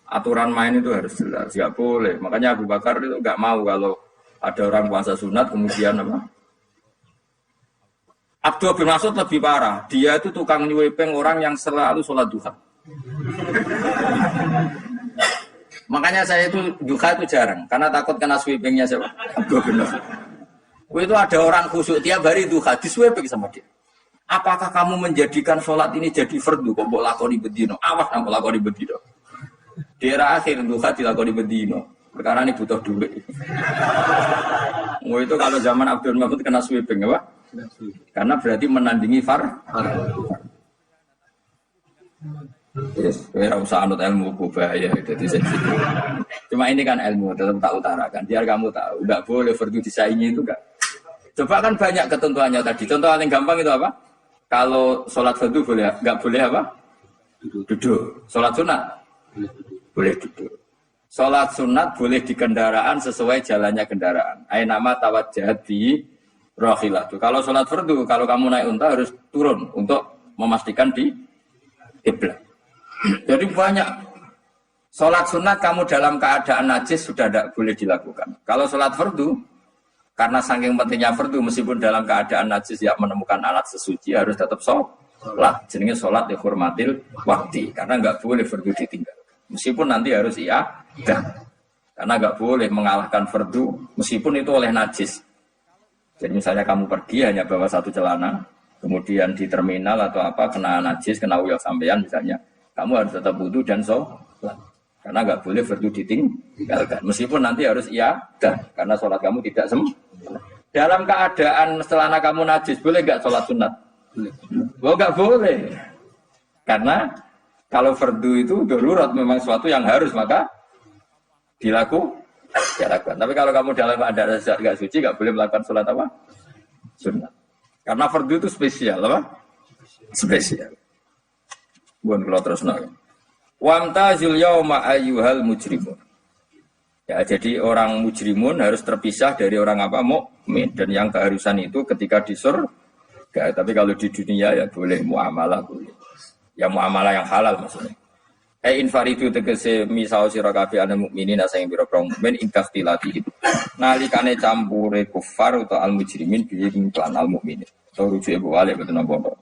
S1: aturan main itu harus jelas. Nggak boleh, makanya Abu Bakar itu nggak mau kalau ada orang puasa sunat kemudian apa? Abdul bin Mas'ud lebih parah. Dia itu tukang nyuwepeng orang yang selalu sholat duha. Makanya saya itu duha itu jarang, karena takut kena sweepingnya siapa? Abdul bin Mas'ud. Itu ada orang khusyuk tiap hari duha diswepek sama dia. Apakah kamu menjadikan sholat ini jadi fardu? Kok mbok lakoni bedino? Awas nang lakoni bedino. Di era akhir duha dilakoni bedino. Perkara ini butuh duit. Itu kalau zaman Abdul Mahmud kena sweeping apa? Karena berarti menandingi Yes, ora usah anut ilmu bahaya jadi sensitif. Cuma ini kan ilmu tetap tak utarakan. Biar kamu tahu, enggak boleh fardu disaingi itu enggak. Coba kan banyak ketentuannya tadi. Contoh paling gampang itu apa? Kalau sholat fardu boleh, enggak boleh apa? Duduk. Sholat sunat boleh duduk. Sholat sunat boleh di kendaraan sesuai jalannya kendaraan. Ainama tawajjahat bi rahilatu. Kalau sholat fardu, kalau kamu naik unta harus turun untuk memastikan di kiblat. Jadi banyak sholat sunat kamu dalam keadaan najis sudah tidak boleh dilakukan. Kalau sholat fardu Karena saking pentingnya fardu meskipun dalam keadaan najis ya menemukan alat sesuci harus tetap sholat. Jenenge sholat dihormatil waktu karena nggak boleh fardu ditinggal. Meskipun nanti harus karena nggak boleh mengalahkan fardu meskipun itu oleh najis. Jadi misalnya kamu pergi hanya bawa satu celana, kemudian di terminal atau apa kena najis, kena uyah sampean misalnya, kamu harus tetap wudu dan sholat. Karena nggak boleh fardu ditinggalkan. Meskipun nanti harus karena sholat kamu tidak sempurna. Dalam keadaan celana kamu najis, boleh nggak sholat sunat? Oh nggak boleh. Karena kalau fardu itu darurat memang suatu yang harus maka dilakukan. Tapi kalau kamu dalam keadaan nggak suci, nggak boleh melakukan sholat apa? Sunat. Karena fardu itu spesial apa? Spesial. Bukan kalau terus nol. Wamtazul yauma ayyuhal mujrimun. Ya, jadi orang mujrimun harus terpisah dari orang apa? Mukmin. Dan yang keharusan itu ketika di surga. Tapi kalau di dunia ya boleh muamalah boleh. Ya muamalah yang halal maksudnya. Infaridu tegese misal sira kabeh ana mukminin asing pira-pira mukmin ingkang tilati. Nalikane campure kufar utawa al mujrimin bi iklan al mukminin. To rujuke balik boten apa-apa.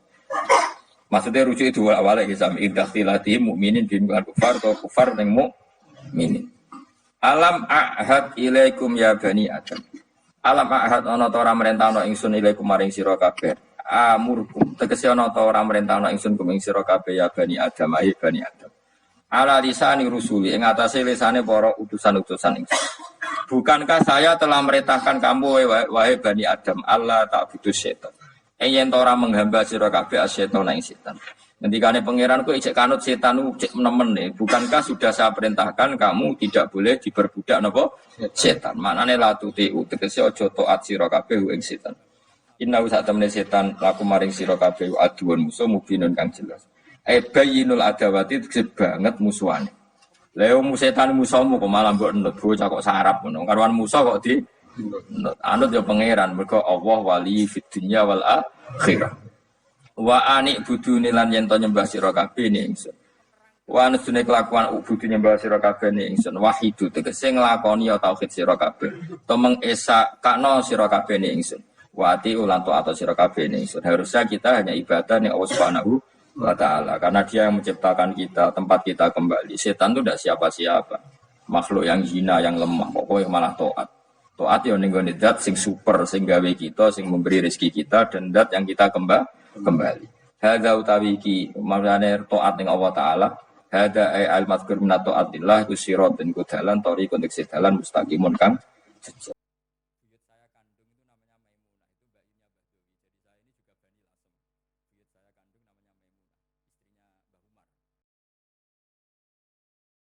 S1: Maksudnya rujuk itu awalnya kisah idahtilati mukminin bimbingan kufar atau kufar yang mukminin. Alam ahad ilaikum ya bani Adam. Alam ahad ana ta ora merentano ingsun ilaikum maring sira kabeh. Amurkum tegese ana ta ora merentano ingsun kuming sira kabeh ya bani Adam ai bani Adam. Ala lisani rusuli ing atase lisane para utusan-utusan ingsun. Bukankah saya telah merintahkan kamu wahai bani Adam Allah ta'budu syaitan. Yen ora menghamba sira kabeh asyaiton ing setan. Ngendikane pangeran ku ijek kanut setan ku cek nemen nih. Bukankah sudah saya perintahkan kamu tidak boleh diperbudak napa setan. Maknane la tutiu tegese aja taat sira kabeh ing setan. Inna sak temene setan laku maring sira kabeh aduun musuh mubinun kang jelas. Bayinul adawati tegese banget musuhane. Lha setan musuhmu kok malah mbok enut bocah kok sarap ngono. Karuan musuh kok di anut ya pangeran mergo Allah wali fid dunya wal akhirah. Wa anik budune lan yen to nyembah sira kabeh ning ingsun. Wa anusune kelakuan ubudu nyembah sira kabeh ning ingsun wahidu tegese nglakoni ya tauhid sira kabeh. To mengesakno sira kabeh ning ingsun. Wa ati ulan to atau sira kabeh ning ingsun. Harusnya kita hanya ibadah ning Allah Subhanahu wa taala karena dia yang menciptakan kita, tempat kita kembali. Setan itu tidak siapa-siapa. Makhluk yang hina, yang lemah, pokoknya malah taat. Taat yang nenggone zat sing super sing gawe kita sing memberi rezeki kita dan zat yang kita kembali. Hadza utawi iki maknane taat ning Allah taala. Hadza al mazkur min taatillah iku siratun kudalan tariqun dalan mustaqimun kang